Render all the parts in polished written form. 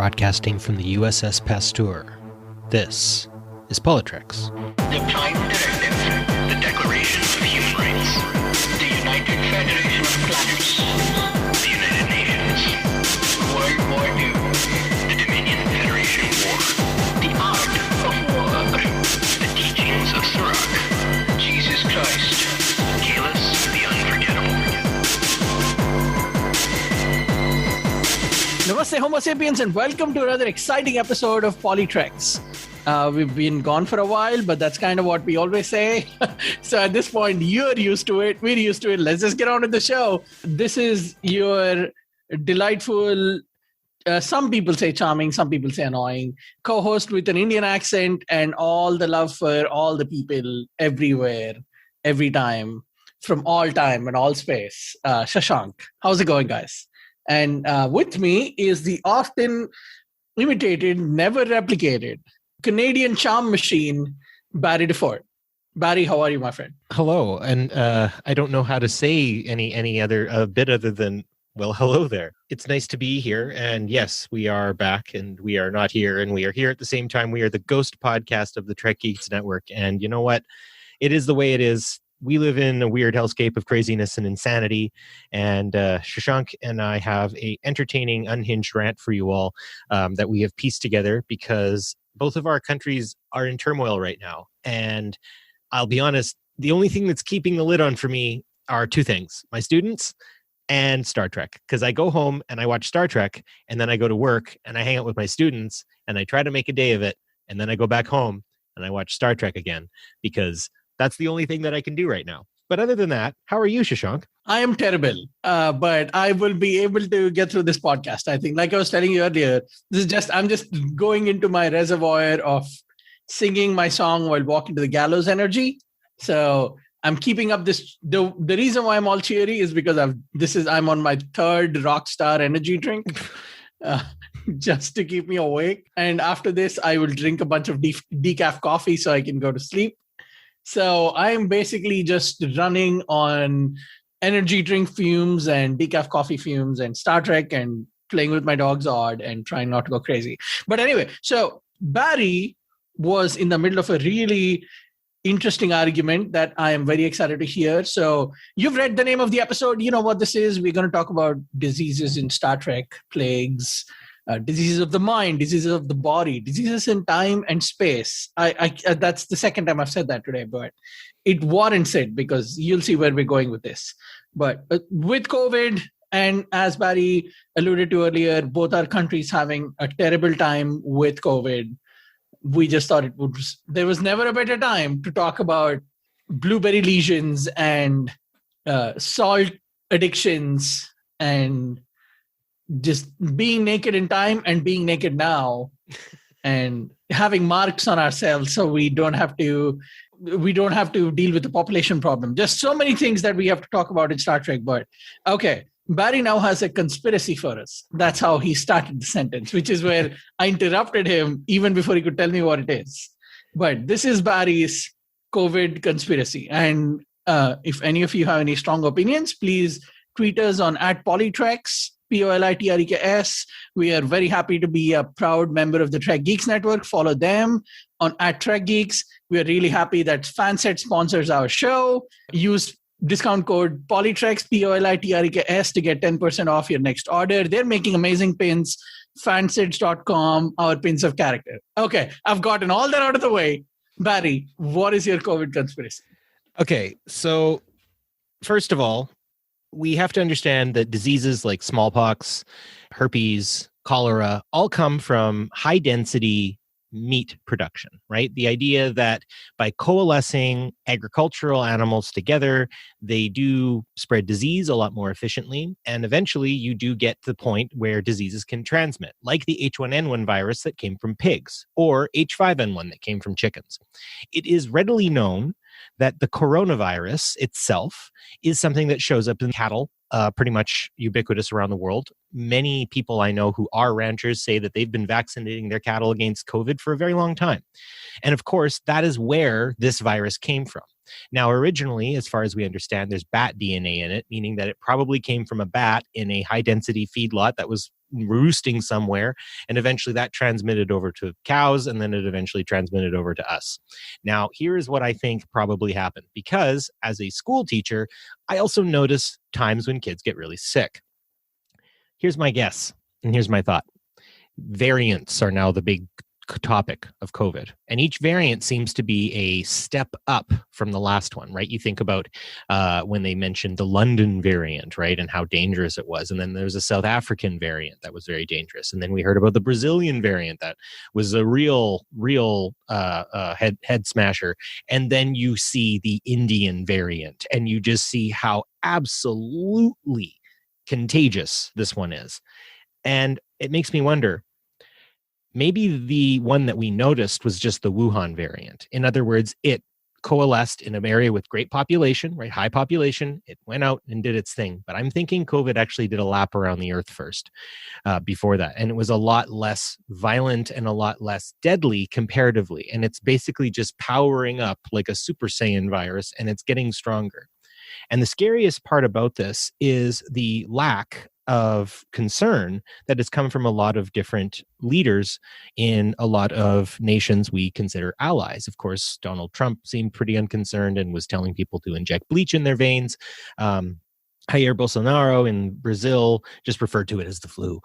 broadcasting from the USS Pasteur. This is PoliTreks. The Prime Directive, the Declaration of Human Rights, the United Federation of Planets, the United Nations, World War II, the Dominion Federation War, the Art of War, the Teachings of Sirach, Jesus Christ, Calus the Unforgettable. Namaste Homo sapiens and welcome to another exciting episode of PoliTreks. We've been gone for a while, but that's kind of what we always say. So at this point, you're used to it. We're used to it. Let's just get on with the show. This is your delightful, some people say charming, some people say annoying, co-host with an Indian accent and all the love for all the people everywhere, every time, from all time and all space. Shashank. How's it going, guys? And with me is the often imitated, never replicated Canadian charm machine, Barry DeFord. Barry, how are you, my friend? Hello, and I don't know how to say any other bit other than, well, hello there. It's nice to be here, and yes, we are back, and we are not here, and we are here at the same time. We are the ghost podcast of the Trek Geeks Network, and you know what? It is the way it is. We live in a weird hellscape of craziness and insanity, and Shashank and I have a entertaining, unhinged rant for you all that we have pieced together because both of our countries are in turmoil right now. And I'll be honest, the only thing that's keeping the lid on for me are two things: my students and Star Trek. Because I go home and I watch Star Trek, and then I go to work and I hang out with my students, and I try to make a day of it, and then I go back home and I watch Star Trek again, because that's the only thing that I can do right now. But other than that, how are you, Shashank? I am terrible, but I will be able to get through this podcast. I think, like I was telling you earlier, I'm just going into my reservoir of singing my song while walking to the gallows energy. So I'm keeping up this. The reason why I'm all cheery is because I'm on my third Rockstar energy drink. Just to keep me awake. And after this, I will drink a bunch of decaf coffee so I can go to sleep. So I'm basically just running on energy drink fumes and decaf coffee fumes and Star Trek and playing with my dog Zod and trying not to go crazy. But anyway, so Barry was in the middle of a really interesting argument that I am very excited to hear. So you've read the name of the episode. You know what this is. We're going to talk about diseases in Star Trek, plagues, diseases of the mind, diseases of the body, diseases in time and space. I that's the second time I've said that today, but it warrants it because you'll see where we're going with this. But with COVID, and as Barry alluded to earlier, both our countries having a terrible time with COVID, we just thought there was never a better time to talk about blueberry lesions and salt addictions and just being naked in time and being naked now and having marks on ourselves so we don't have to deal with the population problem. Just so many things that we have to talk about in Star Trek. But okay, Barry now has a conspiracy for us. That's how he started the sentence, which is where I interrupted him even before he could tell me what it is. But this is Barry's COVID conspiracy. And if any of you have any strong opinions, please tweet us on @PoliTreks. PoliTreks. We are very happy to be a proud member of the Trek Geeks Network. Follow them on @TrekGeeks. We are really happy that Fanset sponsors our show. Use discount code PoliTreks, PoliTreks, to get 10% off your next order. They're making amazing pins. Fansets.com, our pins of character. Okay, I've gotten all that out of the way. Barry, what is your COVID conspiracy? Okay, so first of all, we have to understand that diseases like smallpox, herpes, cholera, all come from high-density meat production, right? The idea that by coalescing agricultural animals together, they do spread disease a lot more efficiently, and eventually you do get to the point where diseases can transmit, like the H1N1 virus that came from pigs, or H5N1 that came from chickens. It is readily known that the coronavirus itself is something that shows up in cattle, pretty much ubiquitous around the world. Many people I know who are ranchers say that they've been vaccinating their cattle against COVID for a very long time. And of course, that is where this virus came from. Now, originally, as far as we understand, there's bat DNA in it, meaning that it probably came from a bat in a high-density feedlot that was roosting somewhere. And eventually that transmitted over to cows, and then it eventually transmitted over to us. Now, here is what I think probably happened, because as a school teacher, I also notice times when kids get really sick. Here's my guess, and here's my thought. Variants are now the big topic of COVID, and each variant seems to be a step up from the last one, right? You think about when they mentioned the London variant, right, and how dangerous it was, and then there was a South African variant that was very dangerous, and then we heard about the Brazilian variant that was a real head smasher, and then you see the Indian variant, and you just see how absolutely contagious this one is. And it makes me wonder, maybe the one that we noticed was just the Wuhan variant. In other words, it coalesced in an area with great population, right? High population. It went out and did its thing. But I'm thinking COVID actually did a lap around the earth first before that. And it was a lot less violent and a lot less deadly comparatively. And it's basically just powering up like a Super Saiyan virus, and it's getting stronger. And the scariest part about this is the lack of concern that has come from a lot of different leaders in a lot of nations we consider allies. Of course, Donald Trump seemed pretty unconcerned and was telling people to inject bleach in their veins. Jair Bolsonaro in Brazil just referred to it as the flu.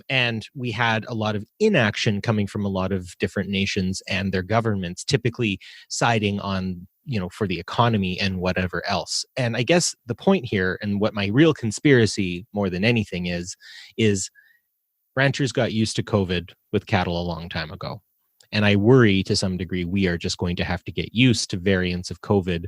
And we had a lot of inaction coming from a lot of different nations and their governments, typically siding on, for the economy and whatever else. And I guess the point here, and what my real conspiracy more than anything is ranchers got used to COVID with cattle a long time ago. And I worry to some degree we are just going to have to get used to variants of COVID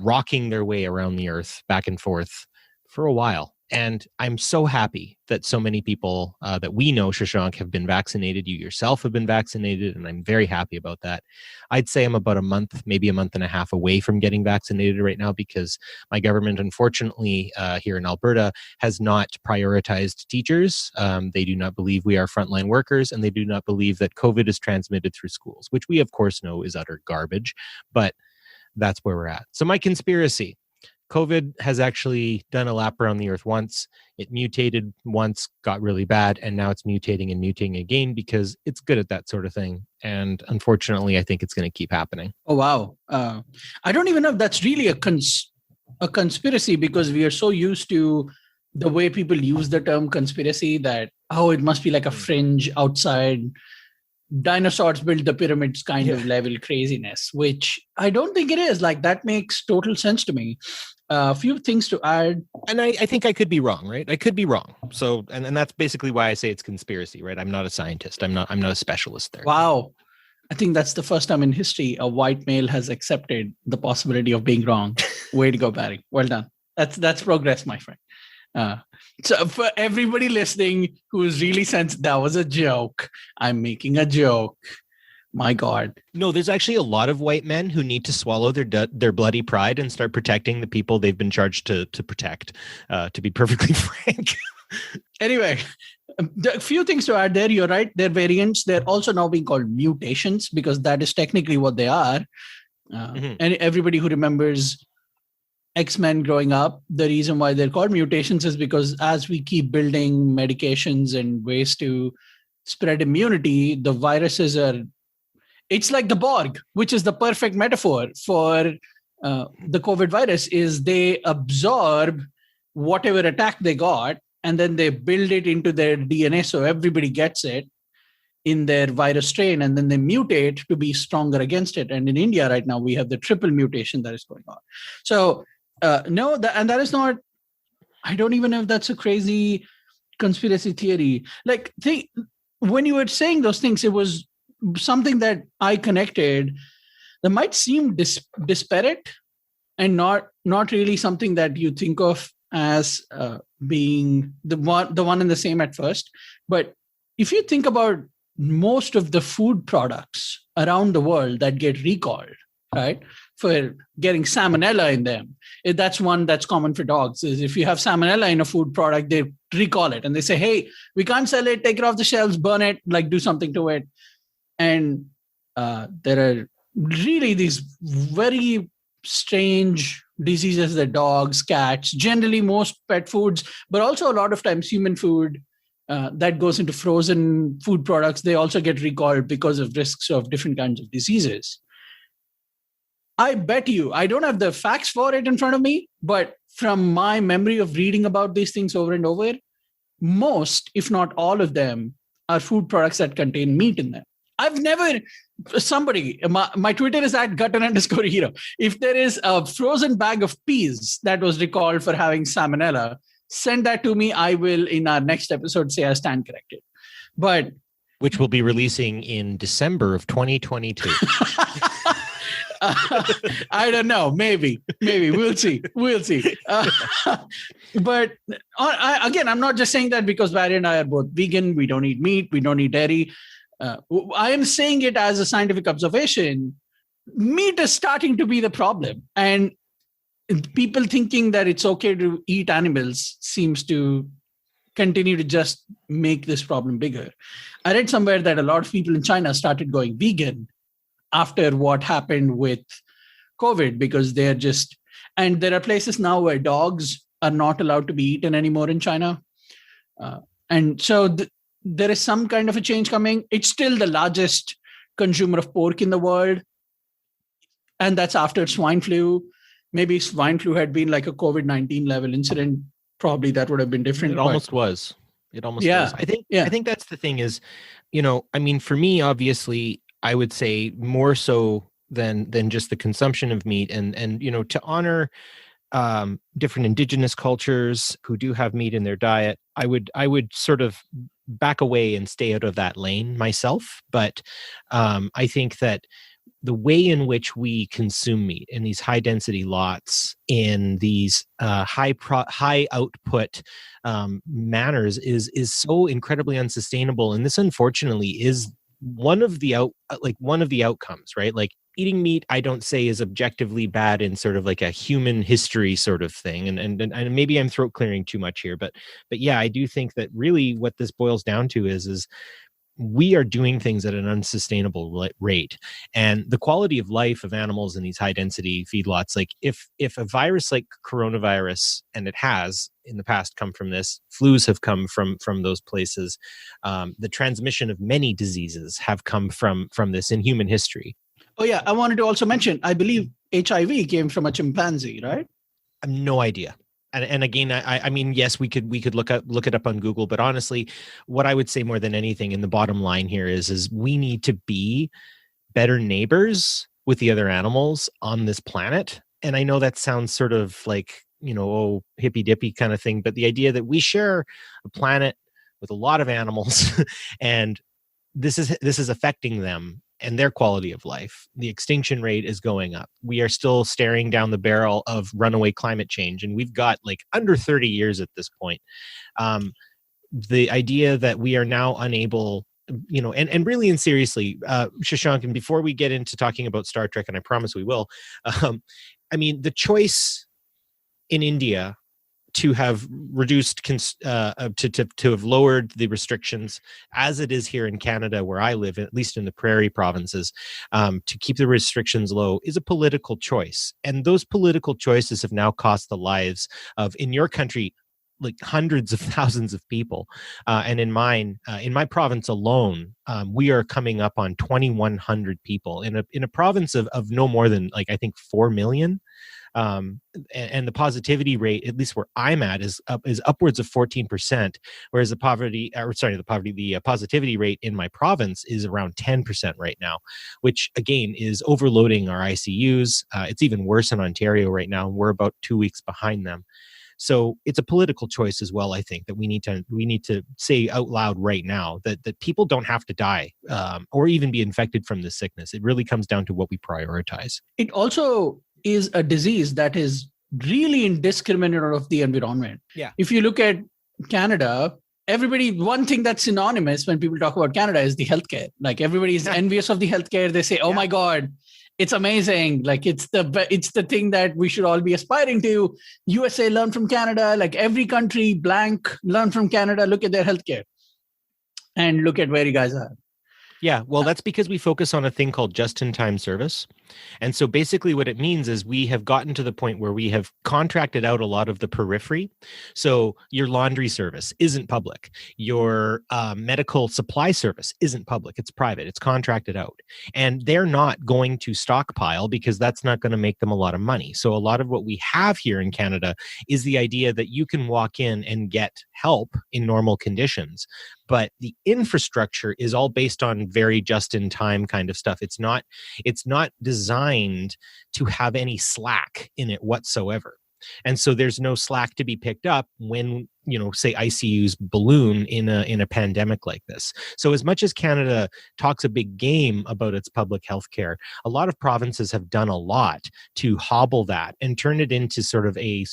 rocking their way around the earth back and forth for a while. And I'm so happy that so many people that we know, Shashank, have been vaccinated. You yourself have been vaccinated, and I'm very happy about that. I'd say I'm about a month, maybe a month and a half away from getting vaccinated right now, because my government, unfortunately, here in Alberta, has not prioritized teachers. They do not believe we are frontline workers, and they do not believe that COVID is transmitted through schools, which we, of course, know is utter garbage. But that's where we're at. So my conspiracy: COVID has actually done a lap around the earth once. It mutated once, got really bad, and now it's mutating and mutating again because it's good at that sort of thing. And unfortunately, I think it's going to keep happening. Oh, wow. I don't even know if that's really a conspiracy, because we are so used to the way people use the term conspiracy that, it must be like a fringe outside dinosaurs built the pyramids kind of level craziness, which I don't think it is. Like, that makes total sense to me. A few things to add. And I think I could be wrong, right? I could be wrong. So, and that's basically why I say it's conspiracy, right? I'm not a scientist. I'm not a specialist there. Wow. I think that's the first time in history a white male has accepted the possibility of being wrong. Way to go, Barry. Well done. That's progress, my friend. So for everybody listening who's really sensed that was a joke, I'm making a joke. My God. No, there's actually a lot of white men who need to swallow their bloody pride and start protecting the people they've been charged to protect, to be perfectly frank. Anyway, a few things to add there. You're right. They're variants. They're also now being called mutations, because that is technically what they are. And everybody who remembers X-Men growing up, the reason why they're called mutations is because as we keep building medications and ways to spread immunity, the viruses it's like the Borg, which is the perfect metaphor for the COVID virus, is they absorb whatever attack they got, and then they build it into their DNA so everybody gets it in their virus strain, and then they mutate to be stronger against it. And in India right now, we have the triple mutation that is going on. So no, that is not, I don't even know if that's a crazy conspiracy theory. Like, when you were saying those things, it was something that I connected that might seem disparate and not really something that you think of as being the one and the same at first. But if you think about most of the food products around the world that get recalled, right, for getting salmonella in them, that's one that's common for dogs, is if you have salmonella in a food product, they recall it and they say, hey, we can't sell it, take it off the shelves, burn it, like do something to it. And there are really these very strange diseases that dogs, cats, generally most pet foods, but also a lot of times human food that goes into frozen food products. They also get recalled because of risks of different kinds of diseases. I bet you, I don't have the facts for it in front of me, but from my memory of reading about these things over and over, most, if not all of them, are food products that contain meat in them. I've never, my Twitter is @Gutter_hero. If there is a frozen bag of peas that was recalled for having salmonella, send that to me. I will, in our next episode, say I stand corrected. But which we'll be releasing in December of 2022. I don't know. Maybe we'll see. But again, I'm not just saying that because Barry and I are both vegan. We don't eat meat. We don't eat dairy. I am saying it as a scientific observation. Meat is starting to be the problem. And people thinking that it's okay to eat animals seems to continue to just make this problem bigger. I read somewhere that a lot of people in China started going vegan after what happened with COVID, because they're just, and there are places now where dogs are not allowed to be eaten anymore in China. And so there is some kind of a change coming. It's still the largest consumer of pork in the world. And that's after swine flu. Maybe swine flu had been like a COVID-19 level incident. Probably that would have been different. It almost was. Was. I think that's the thing is, I mean, for me, obviously, I would say more so than just the consumption of meat, and to honor different indigenous cultures who do have meat in their diet. I would sort of back away and stay out of that lane myself. But I think that the way in which we consume meat in these high density lots, in these high output manners, is so incredibly unsustainable. And this, unfortunately, is one of the outcomes, right? Like, eating meat, I don't say is objectively bad in sort of like a human history sort of thing. And maybe I'm throat clearing too much here, but yeah, I do think that really what this boils down to is we are doing things at an unsustainable rate. And the quality of life of animals in these high density feedlots, like if a virus like coronavirus, and it has in the past come from this, flus have come from those places, the transmission of many diseases have come from this in human history. Oh yeah, I wanted to also mention, I believe HIV came from a chimpanzee, right? I have no idea. And again, I mean, yes, we could look it up on Google, but honestly, what I would say more than anything, in the bottom line here is we need to be better neighbors with the other animals on this planet. And I know that sounds sort of like, hippy dippy kind of thing, but the idea that we share a planet with a lot of animals, and this is affecting them and their quality of life. The extinction rate is going up. We are still staring down the barrel of runaway climate change, and we've got like under 30 years at this point. The idea that we are now unable, and really and seriously, Shashank, and before we get into talking about Star Trek, and I promise we will, I mean, the choice in India to have reduced, to have lowered the restrictions, as it is here in Canada, where I live, at least in the prairie provinces, to keep the restrictions low, is a political choice. And those political choices have now cost the lives of, in your country, like hundreds of thousands of people. And in my province alone, we are coming up on 2,100 people in a province of no more than, like, I think 4 million. And the positivity rate, at least where I'm at, is upwards of 14%, whereas the positivity rate in my province is around 10% right now, which again is overloading our ICUs. It's even worse in Ontario right now. We're about 2 weeks behind them. So it's a political choice as well. I think that we need to say out loud right now that people don't have to die or even be infected from this sickness. It really comes down to what we prioritize. It also is a disease that is really indiscriminate of the environment. Yeah. If you look at Canada, one thing that's synonymous when people talk about Canada is the healthcare. Like, everybody's envious of the healthcare. They say, "Oh my God, it's amazing. Like, it's the thing that we should all be aspiring to. USA, learn from Canada. Like, every country blank, learn from Canada. Look at their healthcare, and look at where you guys are." Yeah, well, that's because we focus on a thing called just-in-time service. And so basically what it means is we have gotten to the point where we have contracted out a lot of the periphery. So your laundry service isn't public. Your medical supply service isn't public. It's private. It's contracted out. And they're not going to stockpile because that's not going to make them a lot of money. So a lot of what we have here in Canada is the idea that you can walk in and get help in normal conditions, but the infrastructure is all based on very just in time kind of stuff. It's not designed to have any slack in it whatsoever. And so there's no slack to be picked up when, say ICUs balloon in a pandemic like this. So as much as Canada talks a big game about its public health care, a lot of provinces have done a lot to hobble that and turn it into sort of a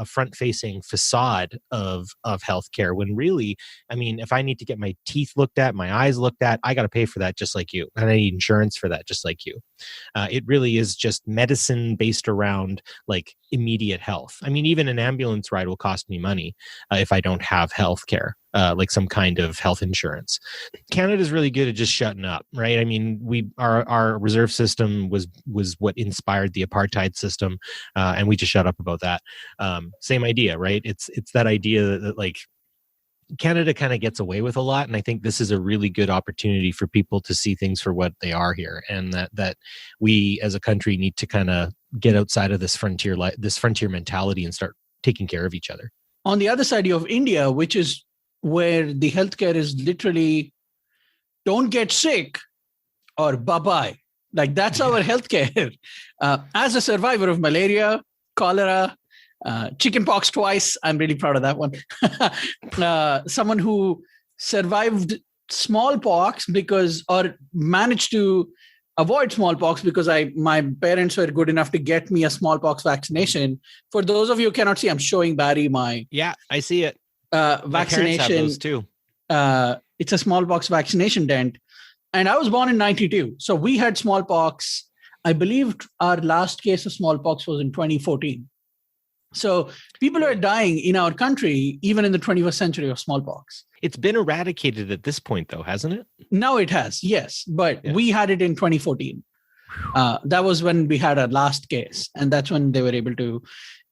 front-facing facade of healthcare, when really, I mean, if I need to get my teeth looked at, my eyes looked at, I got to pay for that just like you. And I need insurance for that just like you. It really is just medicine based around like immediate health. I mean, even an ambulance ride will cost me money if I don't have health care, like some kind of health insurance. Canada's really good at just shutting up, right? I mean, our reserve system was what inspired the apartheid system, and we just shut up about that. Same idea, right? It's that idea that like Canada kind of gets away with a lot, and I think this is a really good opportunity for people to see things for what they are here, and that we as a country need to kind of get outside of this frontier mentality and start taking care of each other. On the other side, you have India, which is where the healthcare is literally don't get sick or bye-bye. Like that's our healthcare. As a survivor of malaria, cholera, chickenpox twice, I'm really proud of that one. Someone who survived smallpox or managed to avoid smallpox because my parents were good enough to get me a smallpox vaccination. For those of you who cannot see, I'm showing Barry my I see it. Vaccination. My parents have those too. It's a smallpox vaccination dent, and I was born in 92. So we had smallpox. I believe our last case of smallpox was in 2014. So people are dying in our country, even in the 21st century, of smallpox. It's been eradicated at this point, though, hasn't it? Now it has, yes. But we had it in 2014. That was when we had our last case. And that's when they were able to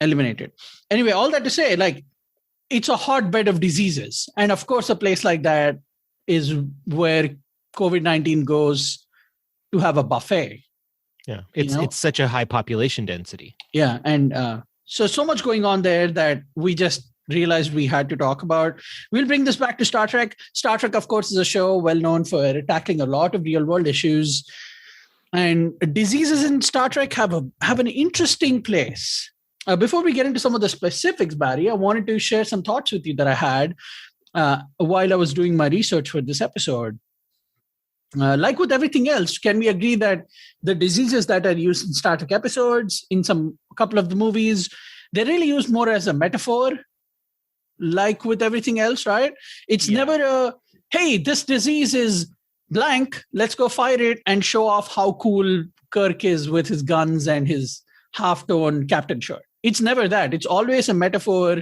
eliminate it. Anyway, all that to say, like, it's a hotbed of diseases. And of course, a place like that is where COVID-19 goes to have a buffet. Yeah, it's such a high population density. Yeah, and so much going on there that we just realized we had to talk about. We'll bring this back to Star Trek. Star Trek, of course, is a show well known for tackling a lot of real world issues. And diseases in Star Trek have an interesting place. Before we get into some of the specifics, Barry, I wanted to share some thoughts with you that I had while I was doing my research for this episode. Like with everything else, can we agree that the diseases that are used in Star Trek episodes, in a couple of the movies, they're really used more as a metaphor? Like with everything else, right? It's never hey, this disease is blank, let's go fight it and show off how cool Kirk is with his guns and his half-tone captain shirt. It's never that. It's always a metaphor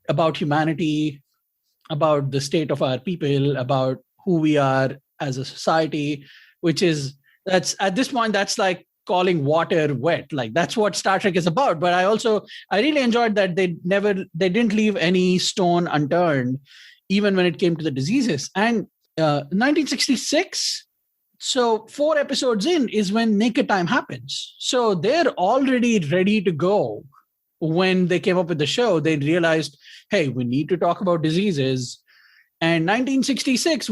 about humanity, about the state of our people, about who we are as a society, that's at this point, that's like calling water wet. Like that's what Star Trek is about. But I really enjoyed that they didn't leave any stone unturned, even when it came to the diseases. And 1966, so 4 episodes in is when Naked Time happens. So they're already ready to go. When they came up with the show, they realized, hey, we need to talk about diseases. And 1966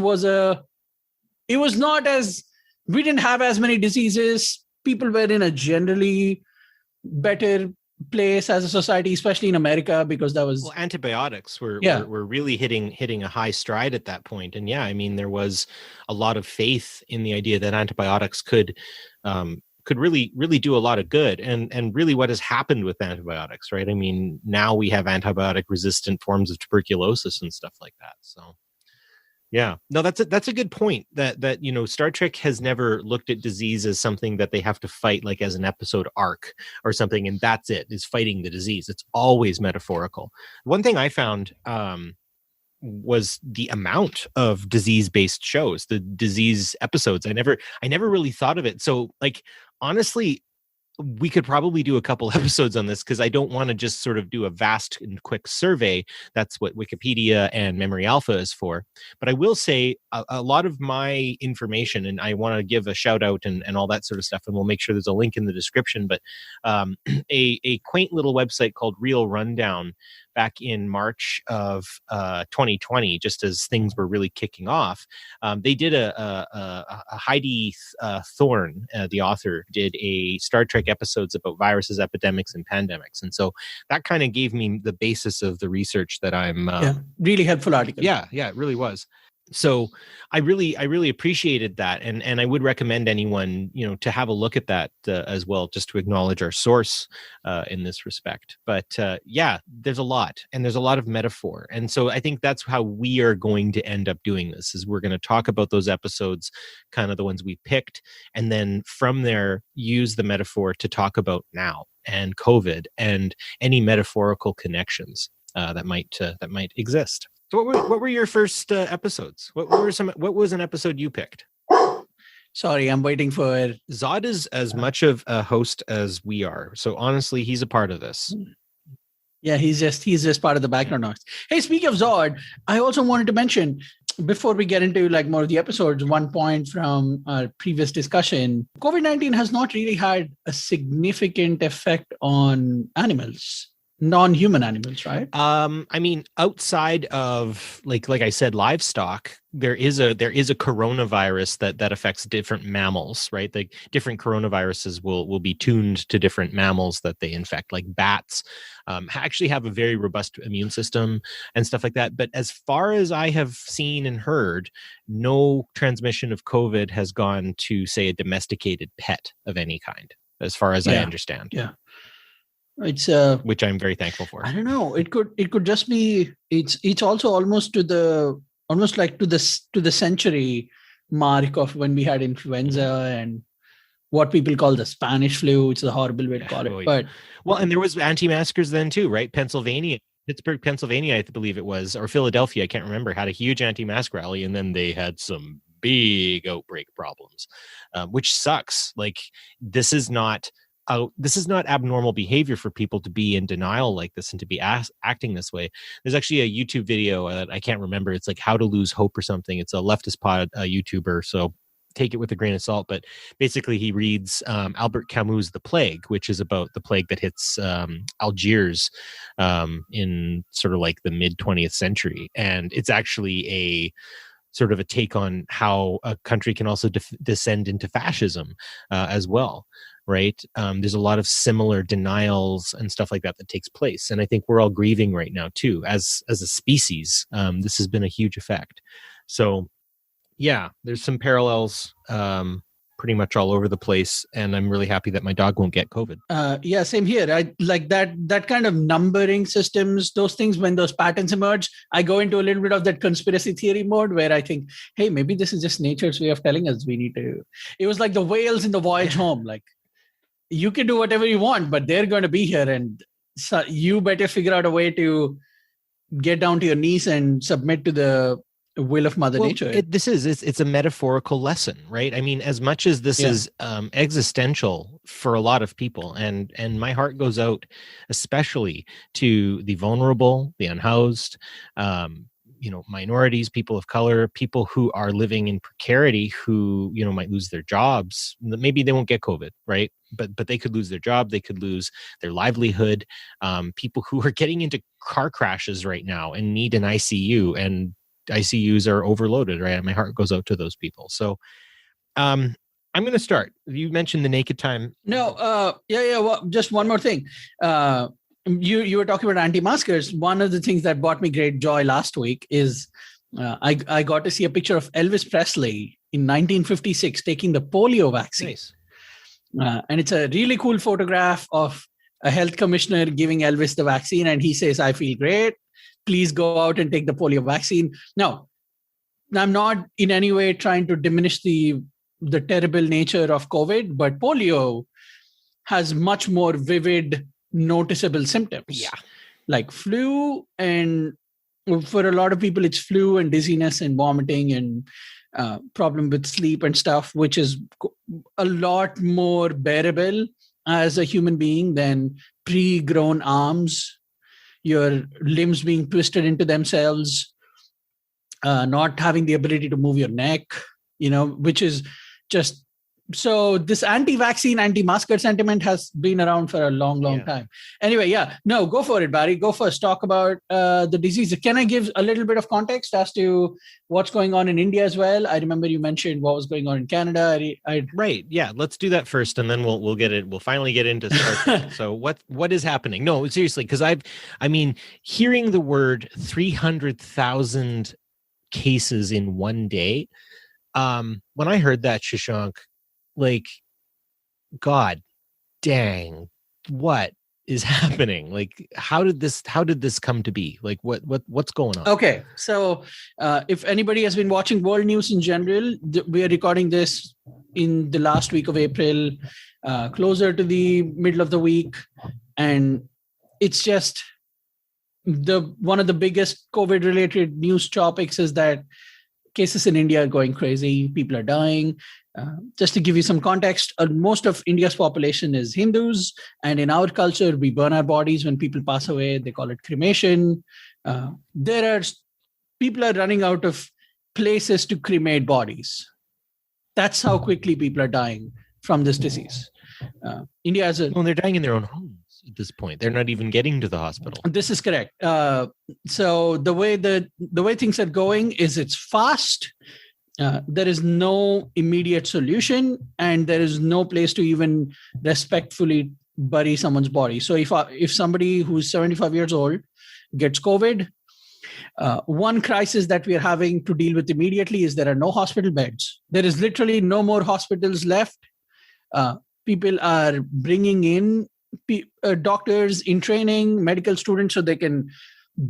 we didn't have as many diseases. People were in a generally better place as a society, especially in America, because that was antibiotics were really hitting a high stride at that point. And I mean, there was a lot of faith in the idea that antibiotics could really do a lot of good. And really what has happened with antibiotics, right? I mean, now we have antibiotic resistant forms of tuberculosis and stuff like that. So yeah, no, that's a good point that Star Trek has never looked at disease as something that they have to fight like as an episode arc or something. And that's it, is fighting the disease. It's always metaphorical. One thing I found was the amount of disease-based shows, the disease episodes. I never really thought of it. So like, honestly, we could probably do a couple episodes on this because I don't want to just sort of do a vast and quick survey. That's what Wikipedia and Memory Alpha is for. But I will say a lot of my information, and I want to give a shout out and all that sort of stuff, and we'll make sure there's a link in the description. But a quaint little website called Real Rundown back in March of 2020, just as things were really kicking off, they did a Heidi Thorne, the author, did a Star Trek episodes about viruses, epidemics, and pandemics, and so that kind of gave me the basis of the research that I'm. Really helpful article. Yeah, it really was. So I really appreciated that, and I would recommend anyone, to have a look at that as well, just to acknowledge our source in this respect. But there's a lot, and there's a lot of metaphor, and so I think that's how we are going to end up doing this. Is we're going to talk about those episodes, kind of the ones we picked, and then from there use the metaphor to talk about now and COVID and any metaphorical connections that might exist. So what were your first episodes? What was an episode you picked? Sorry, I'm waiting for Zod is as much of a host as we are. So honestly, he's a part of this. Yeah, he's just part of the background noise. Hey, speaking of Zod, I also wanted to mention, before we get into like more of the episodes, one point from our previous discussion, COVID-19 has not really had a significant effect on animals. Non-human animals, right? I mean, outside of like I said, livestock, there is a coronavirus that affects different mammals, right? Like different coronaviruses will be tuned to different mammals that they infect, like bats actually have a very robust immune system and stuff like that. But as far as I have seen and heard, no transmission of COVID has gone to, say, a domesticated pet of any kind, as far as I understand. Yeah. It's which I'm very thankful for. I don't know. It could just be. It's also almost to the century mark of when we had influenza and what people call the Spanish flu. It's a horrible way to call it. But and there was anti-maskers then too, right? Pittsburgh, Pennsylvania, I believe it was, or Philadelphia, I can't remember, had a huge anti-mask rally, and then they had some big outbreak problems, which sucks. Like this is not abnormal behavior for people to be in denial like this and to be acting this way. There's actually a YouTube video that I can't remember. It's like How to Lose Hope or something. It's a leftist YouTuber, so take it with a grain of salt. But basically he reads Albert Camus' The Plague, which is about the plague that hits Algiers in sort of like the mid-20th century. And it's actually a sort of a take on how a country can also descend into fascism as well. Right. There's a lot of similar denials and stuff like that takes place. And I think we're all grieving right now, too, as a species. This has been a huge effect. So, yeah, there's some parallels pretty much all over the place. And I'm really happy that my dog won't get COVID. Yeah, same here. I like that kind of numbering systems, those things, when those patterns emerge, I go into a little bit of that conspiracy theory mode where I think, hey, maybe this is just nature's way of telling us we need to. It was like the whales in the voyage home. Like, you can do whatever you want, but they're going to be here, and so you better figure out a way to get down to your knees and submit to the will of Mother Nature. It's a metaphorical lesson, right? I mean, as much as this is existential for a lot of people, and my heart goes out especially to the vulnerable, the unhoused, minorities, people of color, people who are living in precarity, who, might lose their jobs. Maybe they won't get COVID, right? But they could lose their job. They could lose their livelihood. People who are getting into car crashes right now and need an ICU, and ICUs are overloaded, right? My heart goes out to those people. So I'm going to start. You mentioned the naked time. No, well, just one more thing. You were talking about anti-maskers. One of the things that brought me great joy last week is I got to see a picture of Elvis Presley in 1956 taking the polio vaccine. Nice. And it's a really cool photograph of a health commissioner giving Elvis the vaccine. And he says, "I feel great. Please go out and take the polio vaccine." Now, I'm not in any way trying to diminish the terrible nature of COVID, but polio has much more vivid, noticeable symptoms. Yeah. Like flu and For a lot of people, it's flu and dizziness and vomiting and problem with sleep and stuff, which is a lot more bearable as a human being than pre-grown arms, your limbs being twisted into themselves, not having the ability to move your neck, which is just... So this anti-vaccine, anti-masker sentiment has been around for a long time. Anyway, no, go for it, Barry. Go first. Talk about the disease. Can I give a little bit of context as to what's going on in India as well? I remember you mentioned what was going on in Canada. Right. Yeah. Let's do that first, and then we'll get it. We'll finally get into start. So what is happening? No, seriously, because hearing the word 300,000 cases in one day. When I heard that, Shashank, like, God dang, what is happening? Like, how did this come to be? Like, what's going on? Okay, so if anybody has been watching world news in general, we are recording this in the last week of April, closer to the middle of the week, and it's just one of the biggest COVID related news topics is that cases in India are going crazy. People are dying. Just to give you some context, most of India's population is Hindus, and in our culture, we burn our bodies when people pass away. They call it cremation. People are running out of places to cremate bodies. That's how quickly people are dying from this disease. India has they're dying in their own homes at this point. They're not even getting to the hospital. This is correct. So the way things are going is it's fast. There is no immediate solution, and there is no place to even respectfully bury someone's body. So if somebody who's 75 years old gets COVID, one crisis that we are having to deal with immediately is there are no hospital beds. There is literally no more hospitals left. People are bringing in doctors in training, medical students, so they can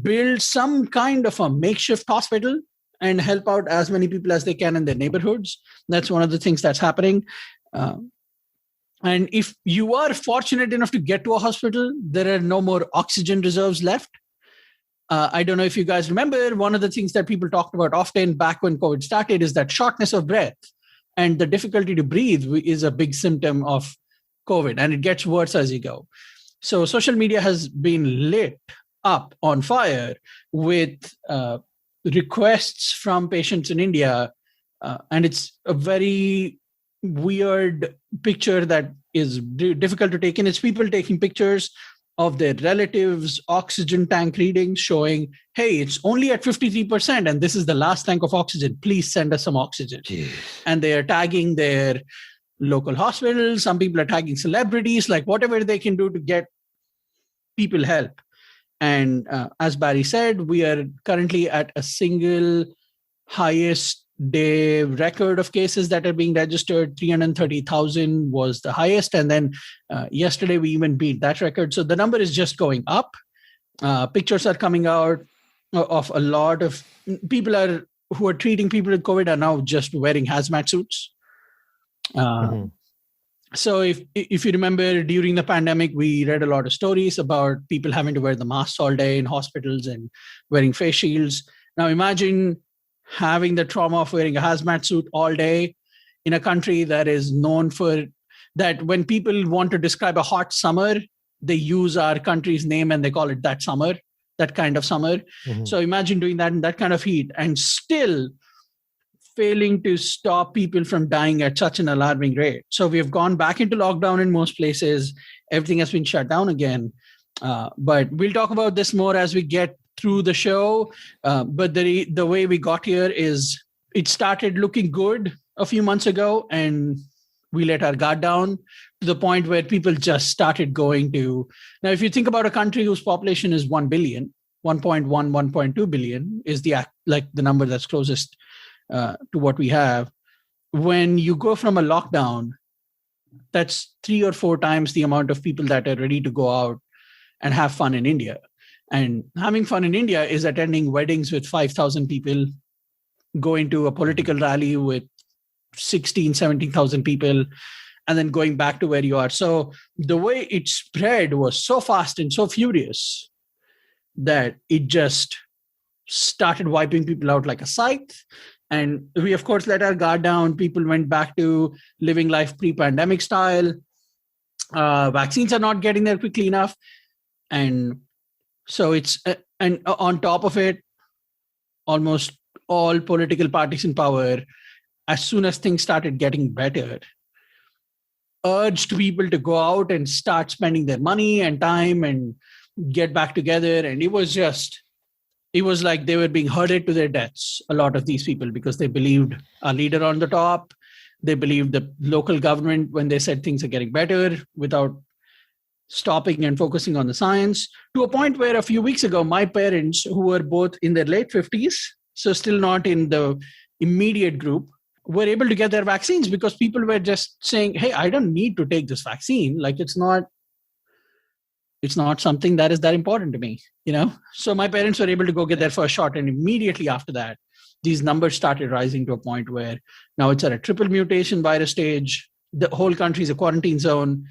build some kind of a makeshift hospital and help out as many people as they can in their neighborhoods. That's one of the things that's happening. And if you are fortunate enough to get to a hospital, there are no more oxygen reserves left. I don't know if you guys remember, one of the things that people talked about often back when COVID started is that shortness of breath and the difficulty to breathe is a big symptom of COVID, and it gets worse as you go. So social media has been lit up on fire with requests from patients in India, and it's a very weird picture that is difficult to take in. It's people taking pictures of their relatives' oxygen tank readings showing, hey, it's only at 53%, and this is the last tank of oxygen. Please send us some oxygen. Jeez. And they are tagging their local hospitals. Some people are tagging celebrities, like whatever they can do to get people help. And as Barry said, we are currently at a single highest day record of cases that are being registered. 330,000 was the highest. And then yesterday, we even beat that record. So the number is just going up. Pictures are coming out of a lot of people who are treating people with COVID are now just wearing hazmat suits. So if you remember, during the pandemic, we read a lot of stories about people having to wear the masks all day in hospitals and wearing face shields. Now imagine having the trauma of wearing a hazmat suit all day in a country that is known for that. When people want to describe a hot summer, they use our country's name and they call it that summer, that kind of summer. So imagine doing that in that kind of heat and still failing to stop people from dying at such an alarming rate. So we have gone back into lockdown in most places. Everything has been shut down again. But we'll talk about this more as we get through the show. But the way we got here is it started looking good a few months ago, and we let our guard down to the point where people just started going to... Now, if you think about a country whose population is 1 billion, 1.1, 1.2 billion is the number that's closest to what we have. When you go from a lockdown, that's 3 or 4 times the amount of people that are ready to go out and have fun in India. And having fun in India is attending weddings with 5,000 people, going to a political rally with 16, 17,000 people, and then going back to where you are. So the way it spread was so fast and so furious that it just started wiping people out like a scythe. And we, of course, let our guard down. People went back to living life pre-pandemic style. Vaccines are not getting there quickly enough. And so and on top of it, almost all political parties in power, as soon as things started getting better, urged people to go out and start spending their money and time and get back together. And it was like they were being herded to their deaths, a lot of these people, because they believed a leader on the top. They believed the local government when they said things are getting better without stopping and focusing on the science, to a point where a few weeks ago, my parents, who were both in their late 50s, so still not in the immediate group, were able to get their vaccines because people were just saying, hey, I don't need to take this vaccine. Like, it's not something that is that important to me, So my parents were able to go get their first shot. And immediately after that, these numbers started rising to a point where now it's at a triple mutation virus stage. The whole country is a quarantine zone.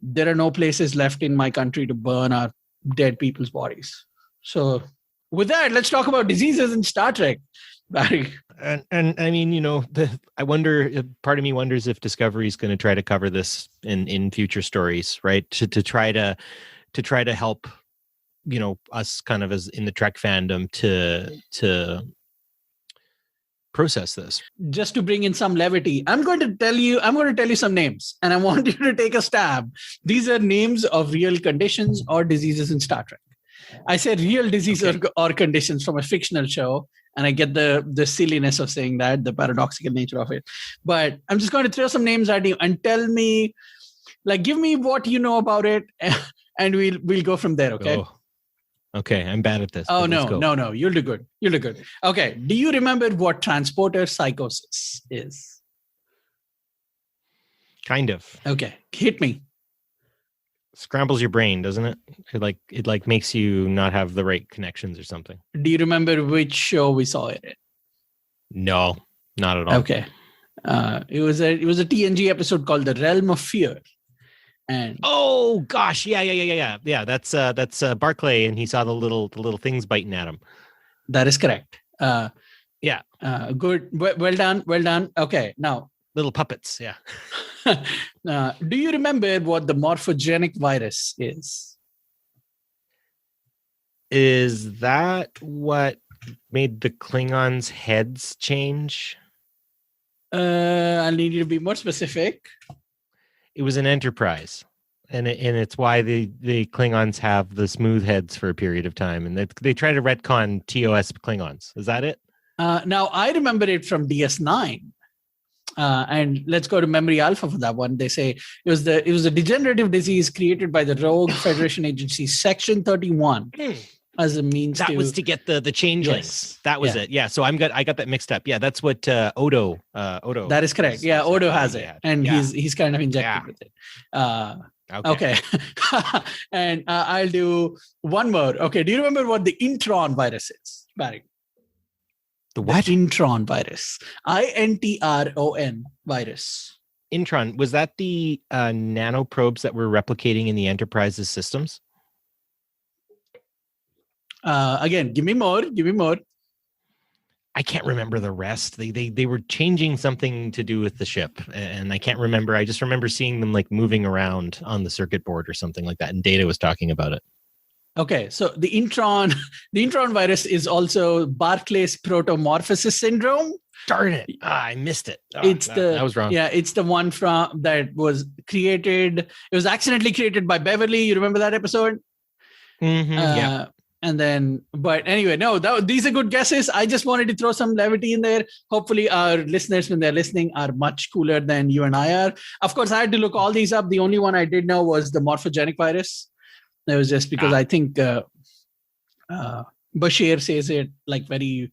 There are no places left in my country to burn our dead people's bodies. So with that, let's talk about diseases in Star Trek, Barry. And I mean, I wonder, part of me wonders if Discovery is going to try to cover this in future stories, right? To try to help, us kind of as in the Trek fandom to process this. Just to bring in some levity, I'm going to tell you some names, and I want you to take a stab. These are names of real conditions or diseases in Star Trek. I say real disease or conditions from a fictional show, and I get the silliness of saying that, the paradoxical nature of it. But I'm just going to throw some names at you and tell me, give me what you know about it, and we'll go from there. Okay. Oh. Okay, I'm bad at this. Oh, no. You'll do good. Okay. Do you remember what transporter psychosis is? Kind of. Okay. Hit me. Scrambles your brain, doesn't it? It makes you not have the right connections or something. Do you remember which show we saw it in? No, not at all. Okay. It was a TNG episode called The Realm of Fear. And oh gosh, yeah. That's Barclay, and he saw the little things biting at him. That is correct. Yeah. Good. Well done. Okay, now little puppets. Yeah. Do you remember what the morphogenic virus is? Is that what made the Klingons' heads change? I need you to be more specific. It was an Enterprise, and it's why the Klingons have the smooth heads for a period of time, and they try to retcon TOS Klingons. Is that it? Now I remember it from DS9, and let's go to Memory Alpha for that one. They say it was a degenerative disease created by the Rogue Federation Agency Section 31 as a means. That was to get the changelings. Yes. That was it. Yeah. So I got that mixed up. Yeah, that's what Odo. That is correct. Yeah, Odo has it, and he's kind of injected with it. Okay. And I'll do one more. Okay. Do you remember what the Intron virus is, Barry? The what? The Intron virus. INTRON virus. Intron, was that the nanoprobes that were replicating in the Enterprise's systems? Again, give me more. I can't remember the rest. They were changing something to do with the ship, and I can't remember. I just remember seeing them moving around on the circuit board or something like that, and Data was talking about it. Okay, so the Intron virus is also Barclay's protomorphosis syndrome. Darn it! I missed it. That was wrong. Yeah, it's the one that was created. It was accidentally created by Beverly. You remember that episode? Mm-hmm, yeah. And then, but anyway, no, these are good guesses. I just wanted to throw some levity in there. Hopefully our listeners, when they're listening, are much cooler than you and I are. Of course, I had to look all these up. The only one I did know was the morphogenic virus. That was just because I think Bashir says it very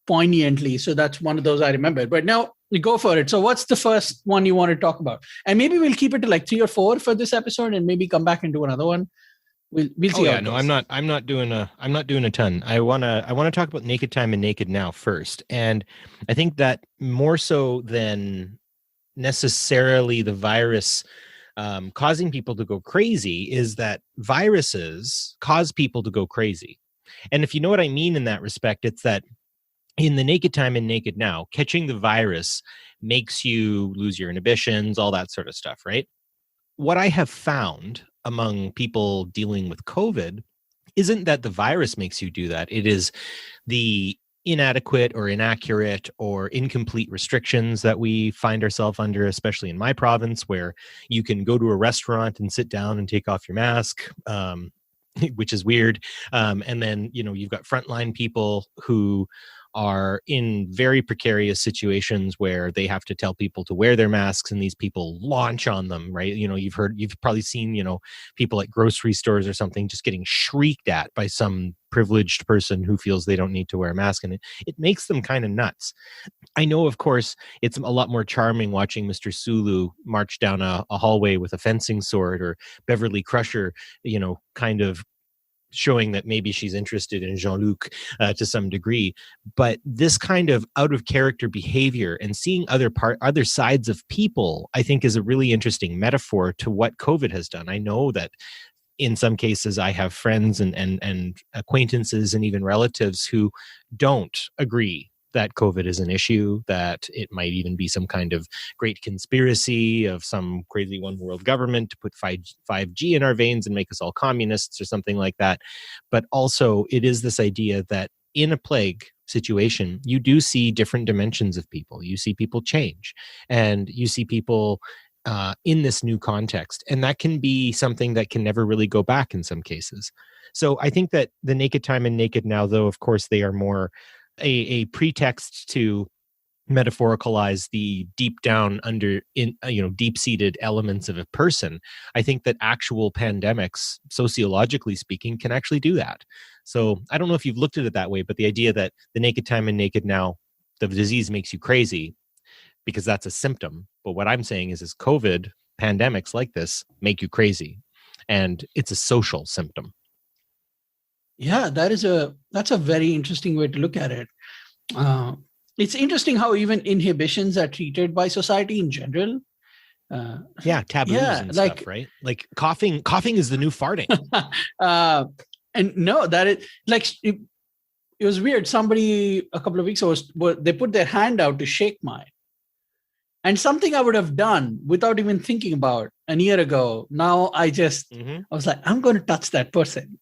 poignantly. So that's one of those I remember. But now we go for it. So what's the first one you want to talk about? And maybe we'll keep it to 3 or 4 for this episode, and maybe come back and do another one. We'll see. Yeah, no, I'm not doing a ton. I wanna talk about Naked Time and Naked Now first, and I think that more so than necessarily the virus causing people to go crazy is that viruses cause people to go crazy. And if you know what I mean in that respect, it's that in the naked time and naked now, catching the virus makes you lose your inhibitions, all that sort of stuff, right? What I have found among people dealing with COVID isn't that the virus makes you do that. It is the inadequate or inaccurate or incomplete restrictions that we find ourselves under, especially in my province, where you can go to a restaurant and sit down and take off your mask, which is weird. And then, you've got frontline people who are in very precarious situations where they have to tell people to wear their masks, and these people launch on them, right? You've probably seen, people at grocery stores or something just getting shrieked at by some privileged person who feels they don't need to wear a mask, and it makes them kind of nuts. I know, of course, it's a lot more charming watching Mr. Sulu march down a hallway with a fencing sword, or Beverly Crusher, kind of showing that maybe she's interested in Jean-Luc to some degree. But this kind of out of character behavior and seeing other sides of people, I think, is a really interesting metaphor to what COVID has done. I know that in some cases I have friends and acquaintances and even relatives who don't agree that COVID is an issue, that it might even be some kind of great conspiracy of some crazy one world government to put 5G in our veins and make us all communists or something like that. But also it is this idea that in a plague situation, you do see different dimensions of people. You see people change, and you see people in this new context. And that can be something that can never really go back in some cases. So I think that the naked time and naked now, though, of course, they are more a pretext to metaphoricalize the deep down deep-seated elements of a person. I think that actual pandemics, sociologically speaking, can actually do that. So I don't know if you've looked at it that way, but the idea that the naked time and naked now, the disease makes you crazy because that's a symptom. But what I'm saying is COVID, pandemics like this make you crazy, and it's a social symptom. Yeah, that's a very interesting way to look at it. It's interesting how even inhibitions are treated by society in general. Taboos and stuff, right? Like coughing is the new farting. And no, that is like it was weird. Somebody a couple of weeks ago, they put their hand out to shake mine, and something I would have done without even thinking about a year ago. Now I was like, I'm going to touch that person.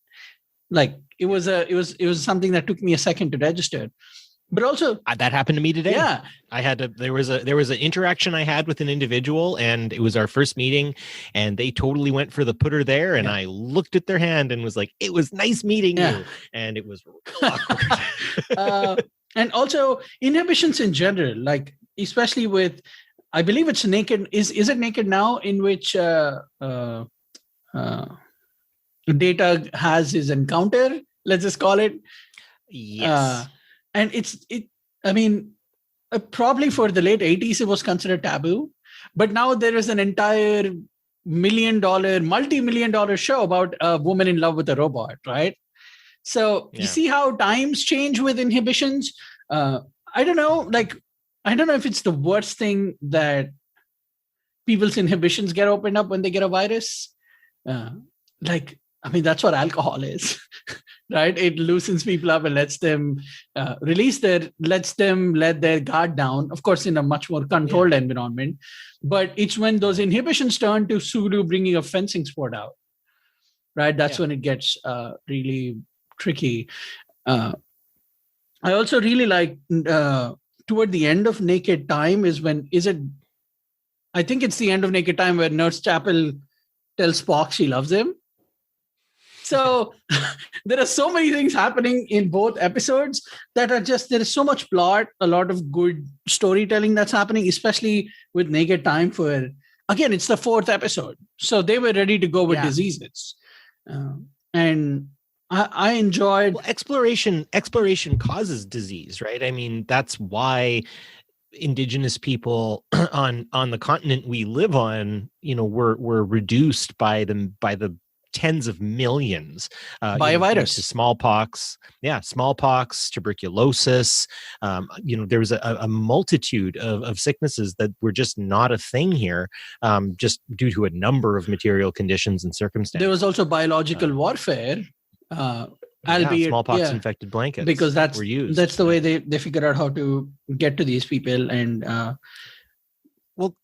Like it was something that took me a second to register. But also that happened to me today. Yeah, there was an interaction I had with an individual, and it was our first meeting, and they totally went for the put her there, and I looked at their hand and was like, "It was nice meeting you," and it was awkward. And also inhibitions in general, like especially with, I believe it's naked. Is it naked now, in which Data has his encounter? Let's just call it. Yes. And probably for the late 80s, it was considered taboo. But now there is an entire multi-million dollar show about a woman in love with a robot, right? So you see how times change with inhibitions. I don't know if it's the worst thing that people's inhibitions get opened up when they get a virus. That's what alcohol is, right? It loosens people up and lets them let their guard down, of course, in a much more controlled environment. But it's when those inhibitions turn to Sulu bringing a fencing sport out, right? That's when it gets really tricky. I also really like toward the end of Naked Time I think it's the end of Naked Time where Nurse Chapel tells Spock she loves him. So there are so many things happening in both episodes that are there is so much plot, a lot of good storytelling that's happening, especially with Naked Time again, it's the 4th episode. So they were ready to go with diseases. And I enjoyed... Well, exploration causes disease, right? I mean, that's why indigenous people on the continent we live on, were reduced by the tens of millions by a virus. To smallpox, tuberculosis. There was a multitude of sicknesses that were just not a thing here, just due to a number of material conditions and circumstances. There was also biological warfare. albeit smallpox infected blankets because were used. that's the way they figured out how to get to these people. And well,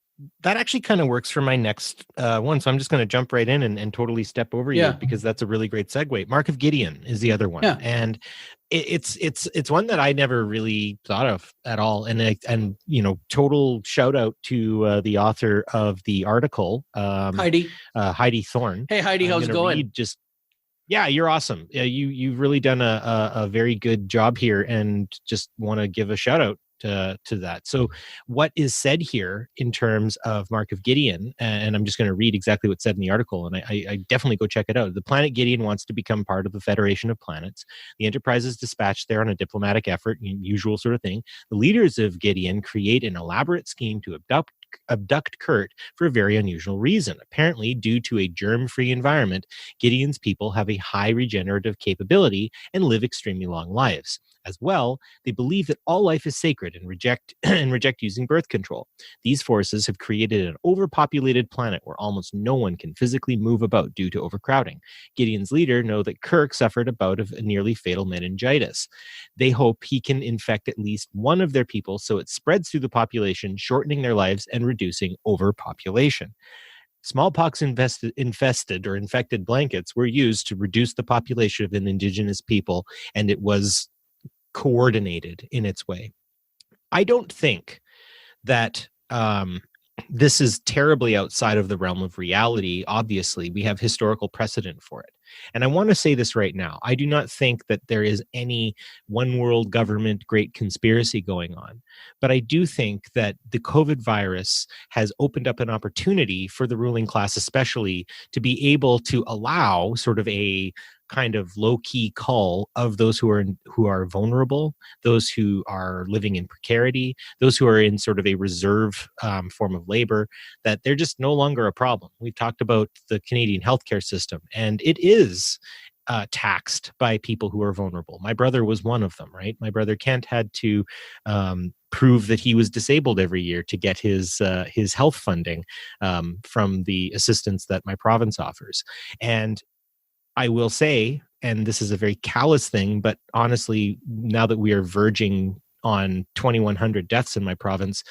that actually kind of works for my next one. So I'm just going to jump right in and totally step over you, because that's a really great segue. Mark of Gideon is the other one. And it's one that I never really thought of at all. And total shout out to the author of the article, Heidi Thorne. Hey, Heidi, how's it going? Yeah, you're awesome. You've really done a very good job here, and just want to give a shout out to that. So what is said here in terms of Mark of Gideon, and I'm just going to read exactly what's said in the article, and I definitely go check it out. The planet Gideon wants to become part of the Federation of Planets. The Enterprise is dispatched there on a diplomatic effort, usual sort of thing. The leaders of Gideon create an elaborate scheme to abduct Kurt for a very unusual reason. Apparently, due to a germ-free environment, Gideon's people have a high regenerative capability and live extremely long lives. As well, they believe that all life is sacred and reject using birth control. These forces have created an overpopulated planet where almost no one can physically move about due to overcrowding. Gideon's leader know that Kirk suffered a bout of a nearly fatal meningitis. They hope he can infect at least one of their people so it spreads through the population, shortening their lives and reducing overpopulation. Smallpox infested or infected blankets were used to reduce the population of an indigenous people, and it was coordinated in its way. I don't think that this is terribly outside of the realm of reality. Obviously, we have historical precedent for it. And I want to say this right now. I do not think that there is any one world government great conspiracy going on. But I do think that the COVID virus has opened up an opportunity for the ruling class, especially, to be able to allow sort of a kind of low-key cull of those who are vulnerable, those who are living in precarity, those who are in sort of a reserve form of labor, that they're just no longer a problem. We've talked about the Canadian healthcare system, and it is taxed by people who are vulnerable. My brother was one of them, right? My brother Kent had to prove that he was disabled every year to get his health funding from the assistance that my province offers. And I will say, and this is a very callous thing, but honestly, now that we are verging on 2,100 deaths in my province,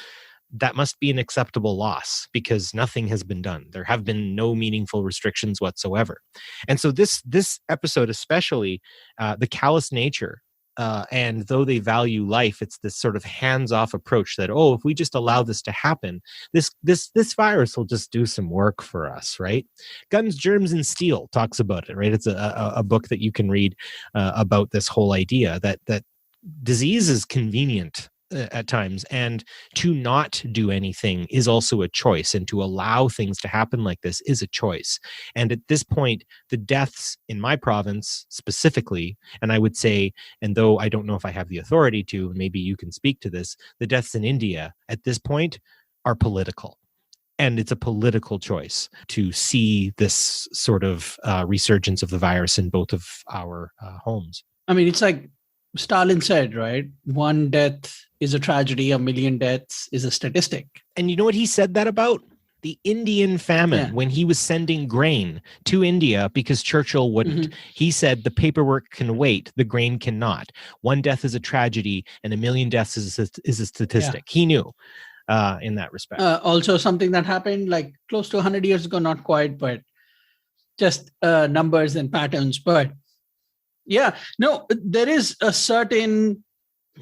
that must be an acceptable loss because nothing has been done. There have been no meaningful restrictions whatsoever. And so this episode, especially the callous nature, and though they value life, it's this sort of hands-off approach that, if we just allow this to happen, this virus will just do some work for us, right? Guns, Germs, and Steel talks about it, right? It's a book that you can read about this whole idea that disease is convenient at times, and to not do anything is also a choice, and to allow things to happen like this is a choice. And at this point, the deaths in my province specifically, and I would say, and though I don't know if I have the authority to, maybe you can speak to this, the deaths in India at this point are political. And it's a political choice to see this sort of resurgence of the virus in both of our homes. I mean, it's like Stalin said, right? One death is a tragedy, 1 million deaths is a statistic. And you know what he said that about? The Indian famine, when he was sending grain to India because Churchill wouldn't. Mm-hmm. He said the paperwork can wait, the grain cannot. One death is a tragedy and 1 million deaths is a statistic. Yeah. He knew in that respect. Also something that happened like close to 100 years ago, not quite, but just numbers and patterns. But yeah, no, there is a certain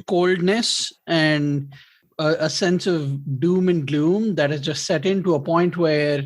coldness and a sense of doom and gloom that has just set into a point where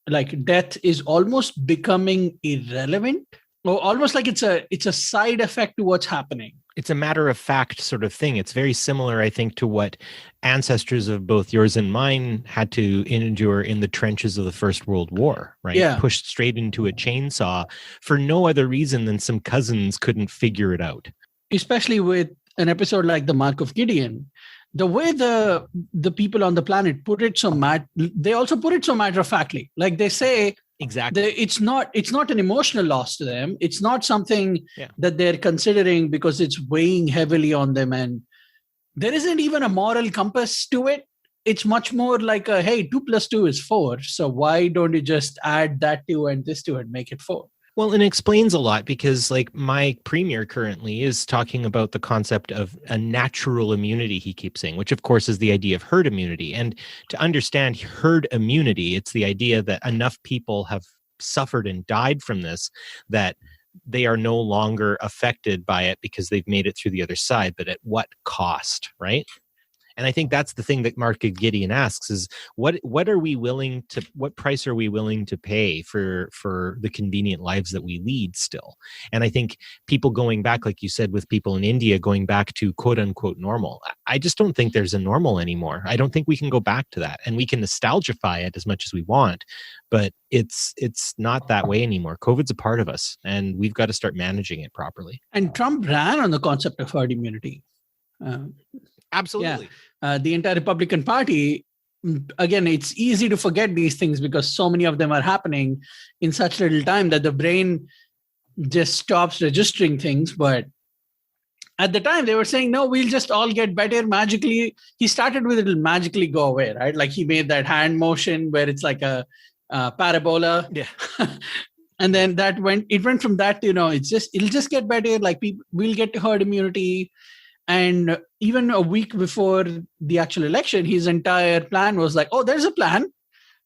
like death is almost becoming irrelevant, or almost like it's a side effect to what's happening. It's a matter of fact sort of thing. It's very similar, I think, to what ancestors of both yours and mine had to endure in the trenches of the First World War, right? Yeah. Pushed straight into a chainsaw for no other reason than some cousins couldn't figure it out. Especially with an episode like the Mark of Gideon, the way the people on the planet put it they also put it so matter-of-factly. Like they say, exactly, it's not an emotional loss to them. It's not something that they're considering because it's weighing heavily on them, and there isn't even a moral compass to it. It's much more like hey, 2 + 2 is 4. So why don't you just add that 2 and this 2 and make it 4? Well, and it explains a lot because, like, my premier currently is talking about the concept of a natural immunity, he keeps saying, which, of course, is the idea of herd immunity. And to understand herd immunity, it's the idea that enough people have suffered and died from this that they are no longer affected by it because they've made it through the other side. But at what cost, right? And I think that's the thing that Mark Gideon asks is what price are we willing to pay for the convenient lives that we lead still? And I think people going back, like you said, with people in India going back to quote unquote normal, I just don't think there's a normal anymore. I don't think we can go back to that. And we can nostalgify it as much as we want, but it's not that way anymore. COVID's a part of us and we've got to start managing it properly. And Trump ran on the concept of herd immunity. Absolutely. Yeah. The entire Republican Party, again, it's easy to forget these things because so many of them are happening in such little time that the brain just stops registering things. But at the time, they were saying, no, we'll just all get better magically. He started with it'll magically go away, right? Like he made that hand motion where it's like a parabola. Yeah. And then it went from that to, it'll just get better. Like we'll get to herd immunity. And even a week before the actual election, his entire plan was like, oh, there's a plan.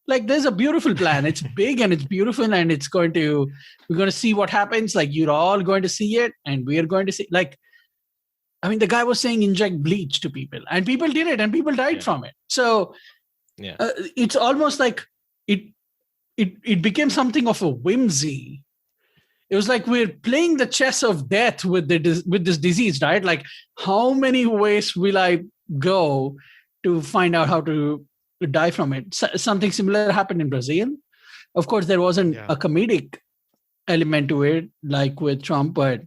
Like, there's a beautiful plan. It's big and it's beautiful and we're going to see what happens. Like, you're all going to see it and we're going to see, like, I mean, the guy was saying inject bleach to people and people did it and people died from it. So it's almost like it became something of a whimsy. It was like we're playing the chess of death with this disease, right? Like, how many ways will I go to find out how to die from it? Something similar happened in Brazil. Of course, there wasn't a comedic element to it, like with Trump, but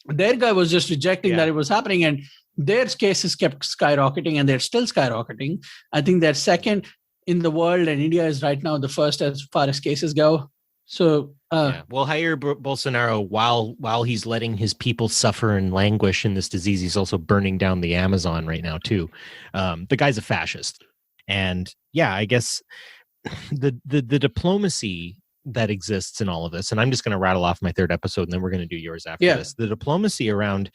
their guy was just rejecting that it was happening, and their cases kept skyrocketing, and they're still skyrocketing. I think they're second in the world, and India is right now the first as far as cases go. So well, Jair Bolsonaro, while he's letting his people suffer and languish in this disease, he's also burning down the Amazon right now too. The guy's a fascist, and I guess the diplomacy that exists in all of this, and I'm just going to rattle off my third episode, and then we're going to do yours after this. The diplomacy around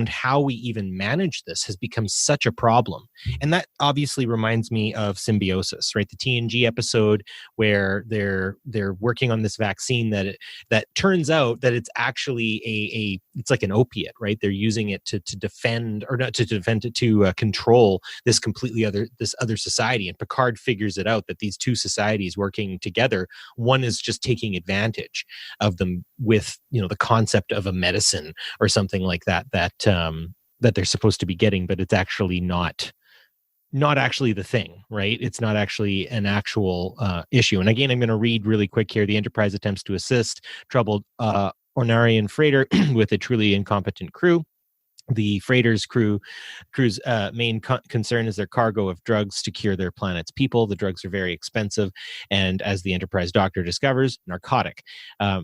how we even manage this has become such a problem, and that obviously reminds me of Symbiosis, right? The TNG episode where they're working on this vaccine that turns out that it's actually it's like an opiate, right? They're using it to defend, or not to defend it, to control this other society, and Picard figures it out that these two societies working together, one is just taking advantage of them with the concept of a medicine or something like that they're supposed to be getting, but it's actually not actually the thing, right? It's not actually an actual issue. And again, I'm going to read really quick here. The Enterprise attempts to assist troubled Ornarian freighter with a truly incompetent crew. The freighter's crew's main concern is their cargo of drugs to cure their planet's people. The drugs are very expensive, and as the Enterprise doctor discovers, narcotic.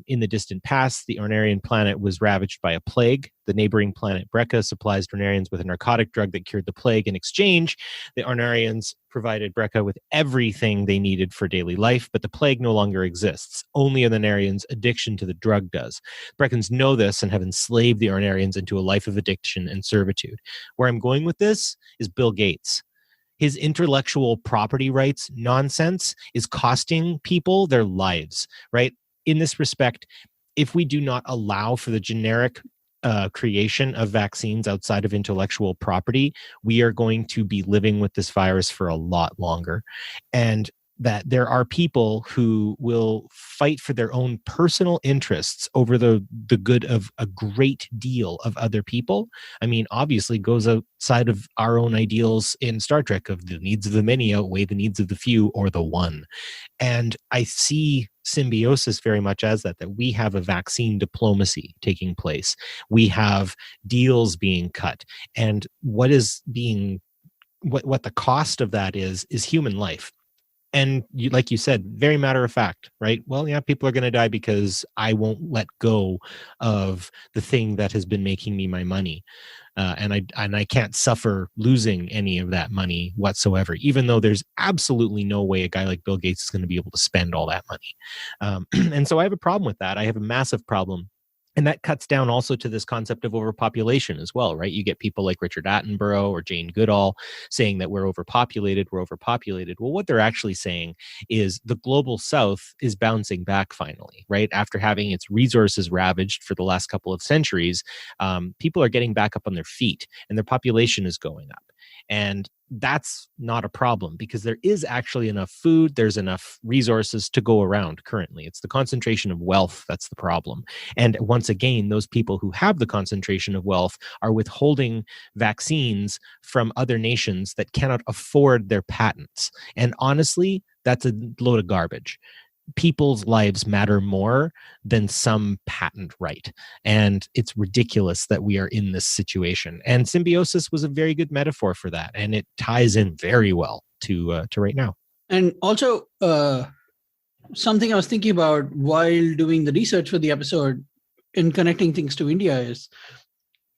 In the distant past, the Ornarian planet was ravaged by a plague. The neighboring planet Brekka supplies Ornarians with a narcotic drug that cured the plague. In exchange, the Ornarians provided Brekka with everything they needed for daily life, but the plague no longer exists. Only an Ornarian's addiction to the drug does. Breckans know this and have enslaved the Ornarians into a life of addiction and servitude. Where I'm going with this is Bill Gates. His intellectual property rights nonsense is costing people their lives, right? In this respect, if we do not allow for the generic creation of vaccines outside of intellectual property, we are going to be living with this virus for a lot longer. And that there are people who will fight for their own personal interests over the good of a great deal of other people. I mean, obviously goes outside of our own ideals in Star Trek of the needs of the many outweigh the needs of the few or the one. And I see Symbiosis very much as that we have a vaccine diplomacy taking place. We have deals being cut. And what the cost of that is human life. And like you said, very matter of fact, right? Well, yeah, people are going to die because I won't let go of the thing that has been making me my money. And I can't suffer losing any of that money whatsoever, even though there's absolutely no way a guy like Bill Gates is going to be able to spend all that money. And so I have a problem with that. I have a massive problem. And that cuts down also to this concept of overpopulation as well, right? You get people like Richard Attenborough or Jane Goodall saying that we're overpopulated. Well, what they're actually saying is the global south is bouncing back finally, right? After having its resources ravaged for the last couple of centuries, people are getting back up on their feet and their population is going up. And that's not a problem because there is actually enough food, there's enough resources to go around currently. It's the concentration of wealth that's the problem. And once again, those people who have the concentration of wealth are withholding vaccines from other nations that cannot afford their patents. And honestly, that's a load of garbage. People's lives matter more than some patent right. And it's ridiculous that we are in this situation. And symbiosis was a very good metaphor for that. And it ties in very well to right now. And also, something I was thinking about while doing the research for the episode in connecting things to India is,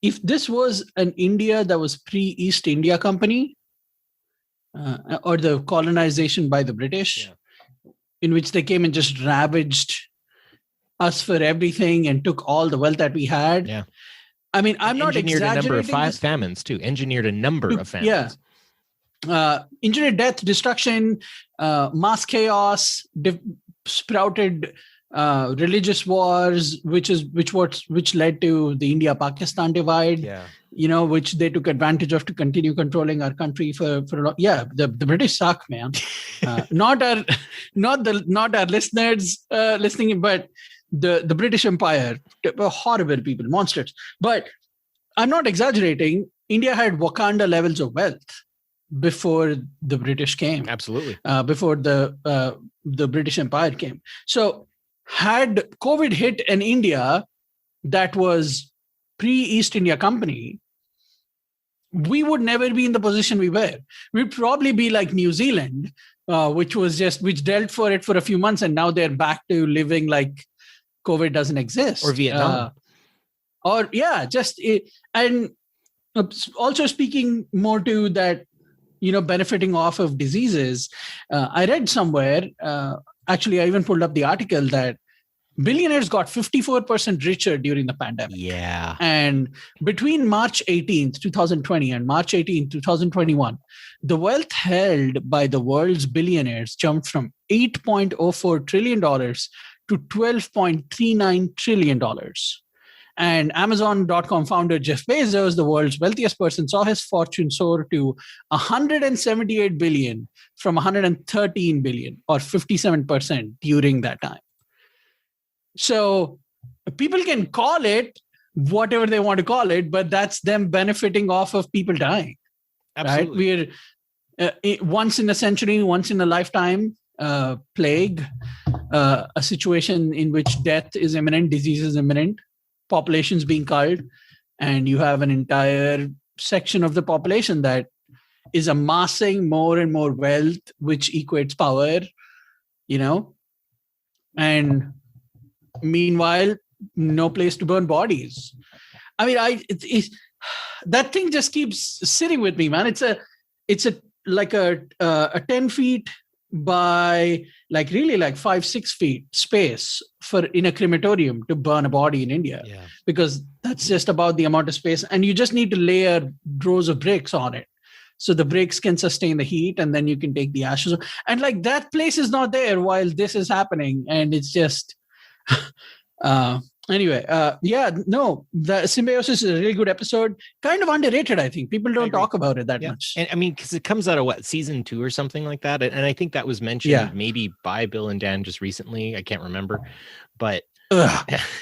if this was an India that was pre-East India Company or the colonization by the British, in which they came and just ravaged us for everything and took all the wealth that we had. Yeah. I mean, I'm not exaggerating. Engineered a number of famines too. Engineered a number of famines. Yeah. Engineered death, destruction, mass chaos, sprouted religious wars, which led to the India-Pakistan divide. Yeah. Which they took advantage of to continue controlling our country for a lot. Yeah, the British suck, man. Not our listeners listening, but the British Empire, horrible people, monsters. But I'm not exaggerating. India had Wakanda levels of wealth before the British came. Absolutely. Before the British Empire came. So had COVID hit an India that was pre-East India Company, we would never be in the position we were. We'd probably be like New Zealand, which dealt for it for a few months, and now they're back to living like COVID doesn't exist. Or Vietnam. And also speaking more to that, benefiting off of diseases. I read somewhere, actually, I even pulled up the article that billionaires got 54% richer during the pandemic. Yeah. And between March 18th, 2020 and March 18th, 2021, the wealth held by the world's billionaires jumped from $8.04 trillion to $12.39 trillion. And Amazon.com founder Jeff Bezos, the world's wealthiest person, saw his fortune soar to $178 billion from $113 billion, or 57% during that time. So people can call it whatever they want to call it, but that's them benefiting off of people dying. Absolutely. Right? We're once in a century, once in a lifetime plague, a situation in which death is imminent, disease is imminent, populations being culled, and you have an entire section of the population that is amassing more and more wealth, which equates power, and meanwhile, no place to burn bodies. I mean, that thing just keeps sitting with me, man. It's a 10 feet by really 5-6 feet space in a crematorium to burn a body in India, because that's just about the amount of space, and you just need to layer rows of bricks on it. So the bricks can sustain the heat, and then you can take the ashes. And that place is not there while this is happening. And it's just, anyway, the Symbiosis is a really good episode. Kind of underrated, I think. People don't talk about it that much. And I mean, because it comes out of season 2 or something like that. And I think that was mentioned maybe by Bill and Dan just recently. I can't remember, but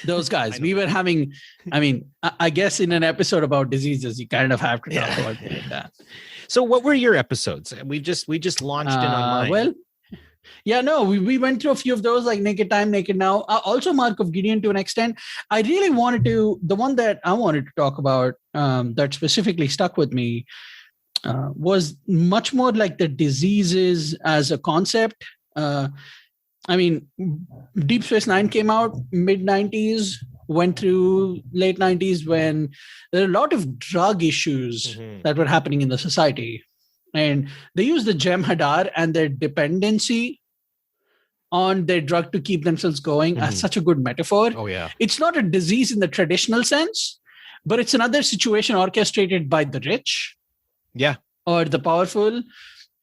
those guys, we were having, I guess in an episode about diseases, you kind of have to talk about that. So what were your episodes? We just launched in on mine. We went through a few of those, like Naked Time, Naked Now, also Mark of Gideon to an extent. I really wanted to, the one that I wanted to talk about that specifically stuck with me was much more like the diseases as a concept. I mean, Deep Space Nine came out mid-90s, went through late 90s when there are a lot of drug issues that were happening in the society. And they used the Jem'Hadar and their dependency on their drug to keep themselves going as such a good metaphor. Oh, yeah. It's not a disease in the traditional sense, but it's another situation orchestrated by the rich or the powerful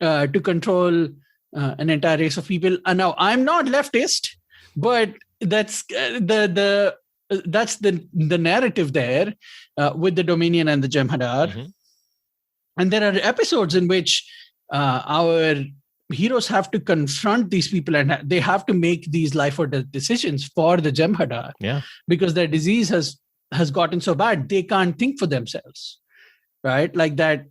to control an entire race of people. And now I'm not leftist, but that's the narrative there with the Dominion and the Jem'Hadar. And there are episodes in which our heroes have to confront these people and they have to make these life or death decisions for the Jem'Hadar because their disease has gotten so bad they can't think for themselves, right? Like that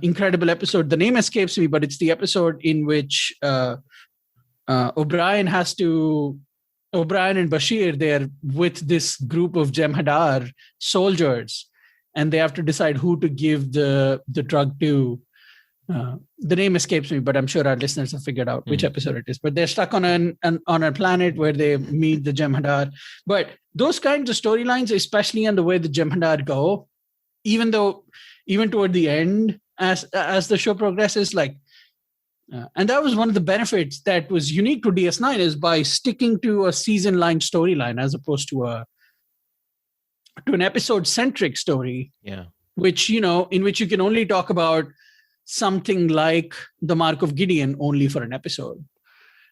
incredible episode. The name escapes me, but it's the episode in which O'Brien and Bashir, they're with this group of Jem'Hadar soldiers, and they have to decide who to give the drug to. The name escapes me, but I'm sure our listeners have figured out which episode it is. But they're stuck on a planet where they meet the Jem'Hadar. But those kinds of storylines, especially on the way the Jem'Hadar go, even toward the end, as the show progresses, and that was one of the benefits that was unique to DS9 is by sticking to a season-line storyline as opposed to an episode-centric story. Yeah, which in which you can only talk about something like the Mark of Gideon only for an episode.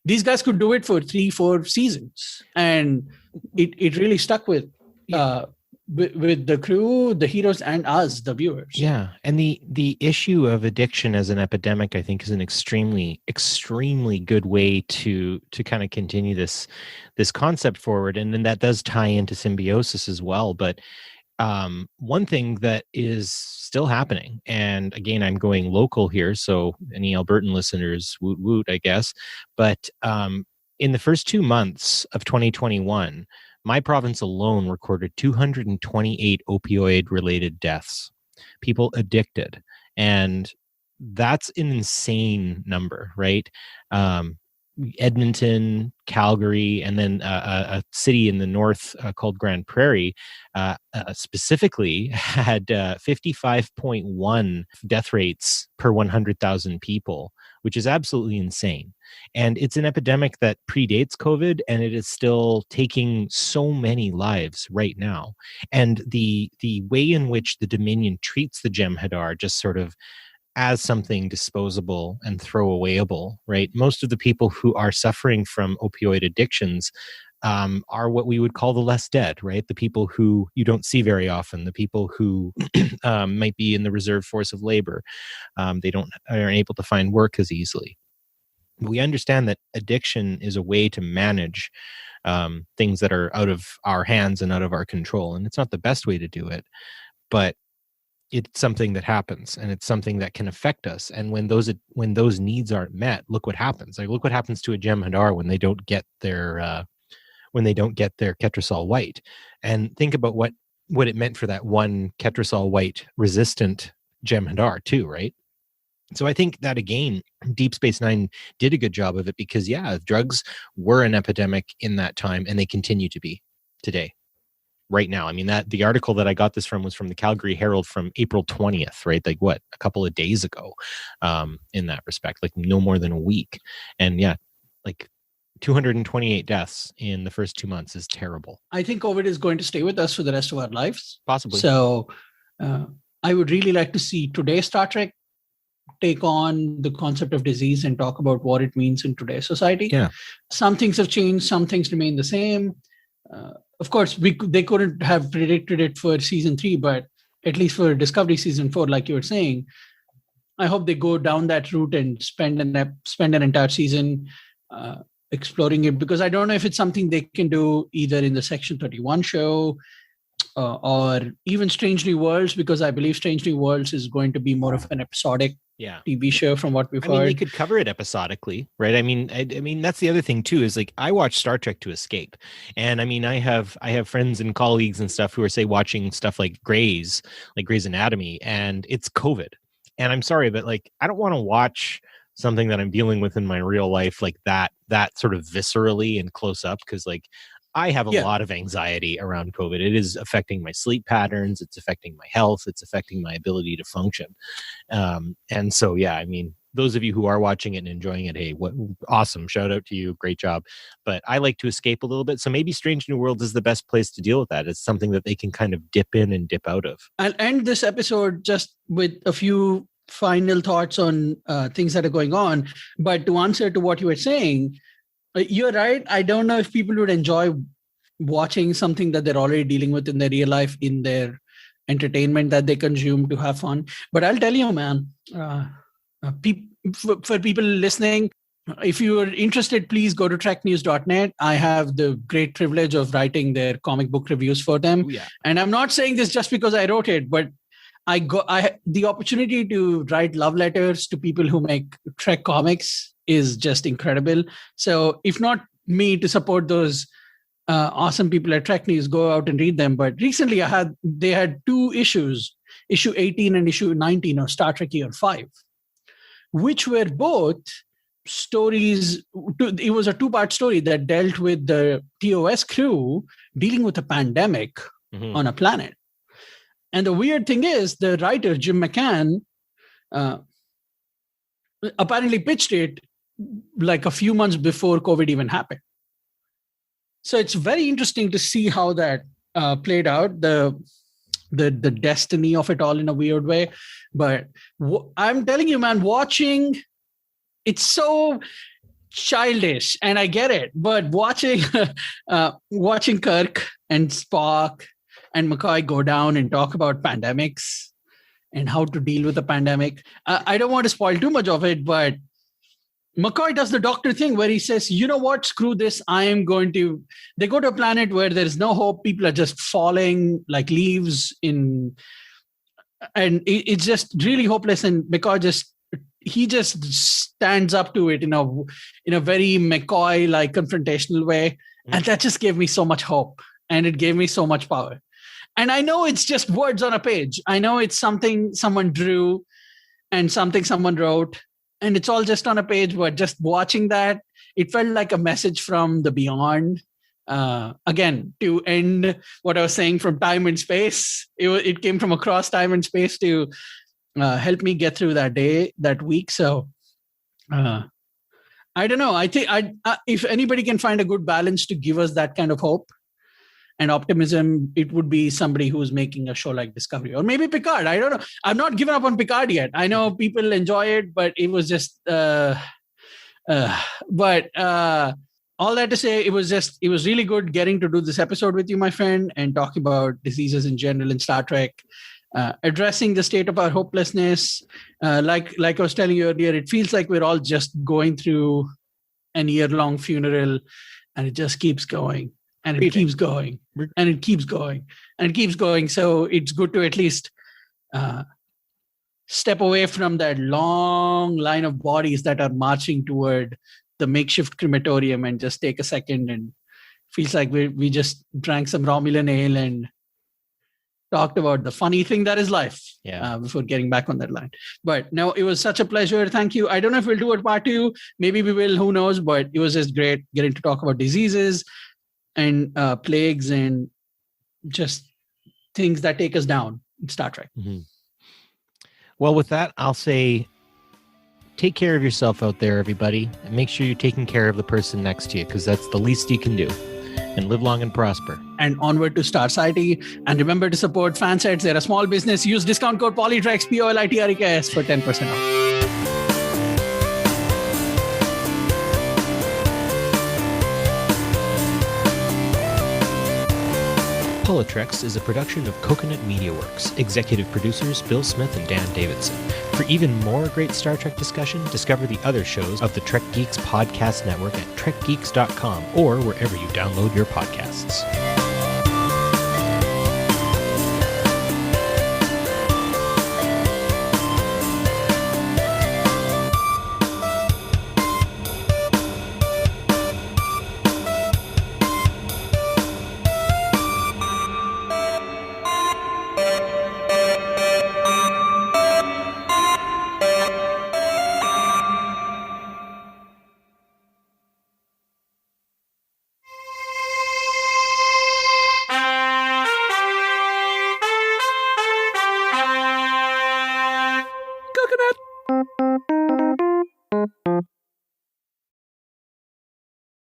These guys could do it for 3-4 seasons, and it really stuck with the crew, the heroes, and us, the viewers. Yeah, and the issue of addiction as an epidemic, I think, is an extremely, extremely good way to kind of continue this concept forward, and then that does tie into symbiosis as well. But one thing that is still happening, and again, I'm going local here, so any Albertan listeners, woot woot, I guess. But in the first 2 months of 2021, my province alone recorded 228 opioid-related deaths, people addicted, and that's an insane number, right? Edmonton, Calgary, and then a city in the north called Grand Prairie specifically had 55.1 death rates per 100,000 people, which is absolutely insane. And it's an epidemic that predates COVID, and it is still taking so many lives right now. And the way in which the Dominion treats the Jem'Hadar just sort of as something disposable and throwawayable, right? Most of the people who are suffering from opioid addictions are what we would call the less dead, right? The people who you don't see very often, the people who might be in the reserve force of labor. They aren't able to find work as easily. We understand that addiction is a way to manage things that are out of our hands and out of our control. And it's not the best way to do it, but it's something that happens, and it's something that can affect us. And when those needs aren't met, look what happens. Like, look what happens to a Jem'Hadar when they don't get their Ketracol White. And think about what it meant for that one Ketracol White resistant Jem'Hadar too, right? So I think that, again, Deep Space Nine did a good job of it because, drugs were an epidemic in that time, and they continue to be today. Right now. I mean, that the article that I got this from was from the Calgary Herald from April 20th, right? Like a couple of days ago, in that respect, like no more than a week. And 228 deaths in the first 2 months is terrible. I think COVID is going to stay with us for the rest of our lives. Possibly. So I would really like to see today's Star Trek take on the concept of disease and talk about what it means in today's society. Yeah. Some things have changed, some things remain the same. Of course, they couldn't have predicted it for season 3, but at least for Discovery season 4, like you were saying, I hope they go down that route and spend an entire season exploring it, because I don't know if it's something they can do either in the Section 31 show or even Strange New Worlds, because I believe Strange New Worlds is going to be more of an episodic TV show from what we've heard. I mean, they could cover it episodically, right? I mean, that's the other thing too, is like, I watch Star Trek to escape. And I mean, I have friends and colleagues and stuff who are, say, watching stuff like Grey's Anatomy, and it's COVID. And I'm sorry, but like, I don't want to watch something that I'm dealing with in my real life like that sort of viscerally and close up, because like I have a lot of anxiety around COVID. It is affecting my sleep patterns. It's affecting my health. It's affecting my ability to function. And so, yeah, I mean, those of you who are watching it and enjoying it, hey, what awesome. Shout out to you. Great job. But I like to escape a little bit. So maybe Strange New World is the best place to deal with that. It's something that they can kind of dip in and dip out of. I'll end this episode just with a few final thoughts on things that are going on. But to answer to what you were saying, you're right. I don't know if people would enjoy watching something that they're already dealing with in their real life, in their entertainment that they consume to have fun. But I'll tell you, man, for people listening, if you are interested, please go to treknews.net. I have the great privilege of writing their comic book reviews for them. Oh, yeah. And I'm not saying this just because I wrote it, but the opportunity to write love letters to people who make Trek comics is just incredible. So if not me to support those awesome people at Trek News, go out and read them. But recently they had 2 issues, issue 18 and issue 19 of Star Trek Year 5, which were both stories. It was a 2-part story that dealt with the TOS crew dealing with a pandemic on a planet. And the weird thing is, the writer, Jim McCann, apparently pitched it like a few months before COVID even happened. So it's very interesting to see how that played out, the destiny of it all in a weird way. But I'm telling you, man, watching, it's so childish, and I get it. But watching Kirk and Spock and McCoy go down and talk about pandemics and how to deal with the pandemic. I don't want to spoil too much of it, but McCoy does the doctor thing where he says, you know what, screw this. They go to a planet where there is no hope. People are just falling like leaves and it's just really hopeless. And McCoy he just stands up to it in a very McCoy-like confrontational way. And that just gave me so much hope, and it gave me so much power. And I know it's just words on a page. I know it's something someone drew and something someone wrote, and it's all just on a page. But just watching that, it felt like a message from the beyond. Again, to end what I was saying from time and space, it came from across time and space to help me get through that day, that week. So I don't know. I think if anybody can find a good balance to give us that kind of hope and optimism, it would be somebody who's making a show like Discovery, or maybe Picard. I don't know. I'm not given up on Picard yet. I know people enjoy it, but it was just, all that to say, it was really good getting to do this episode with you, my friend, and talking about diseases in general in Star Trek, addressing the state of our hopelessness. Like I was telling you earlier, it feels like we're all just going through an year-long funeral, and it just keeps going. And it keeps going, and it keeps going, and it keeps going. So it's good to at least step away from that long line of bodies that are marching toward the makeshift crematorium and just take a second. And feels like we just drank some Romulan ale and talked about the funny thing that is life before getting back on that line. But no, it was such a pleasure. Thank you. I don't know if we'll do a part 2. Maybe we will. Who knows? But it was just great getting to talk about diseases and plagues and just things that take us down in Star Trek. Well, with that, I'll say take care of yourself out there, everybody, and make sure you're taking care of the person next to you, because that's the least you can do. And live long and prosper. And onward to Star Society. And remember to support Fansets. They're a small business. Use discount code PoliTreks, POLITREKS, for 10% off. PoliTreks is a production of Coconut Media Works. Executive producers Bill Smith and Dan Davidson. For even more great Star Trek discussion, discover the other shows of the Trek Geeks podcast network at trekgeeks.com or wherever you download your podcasts.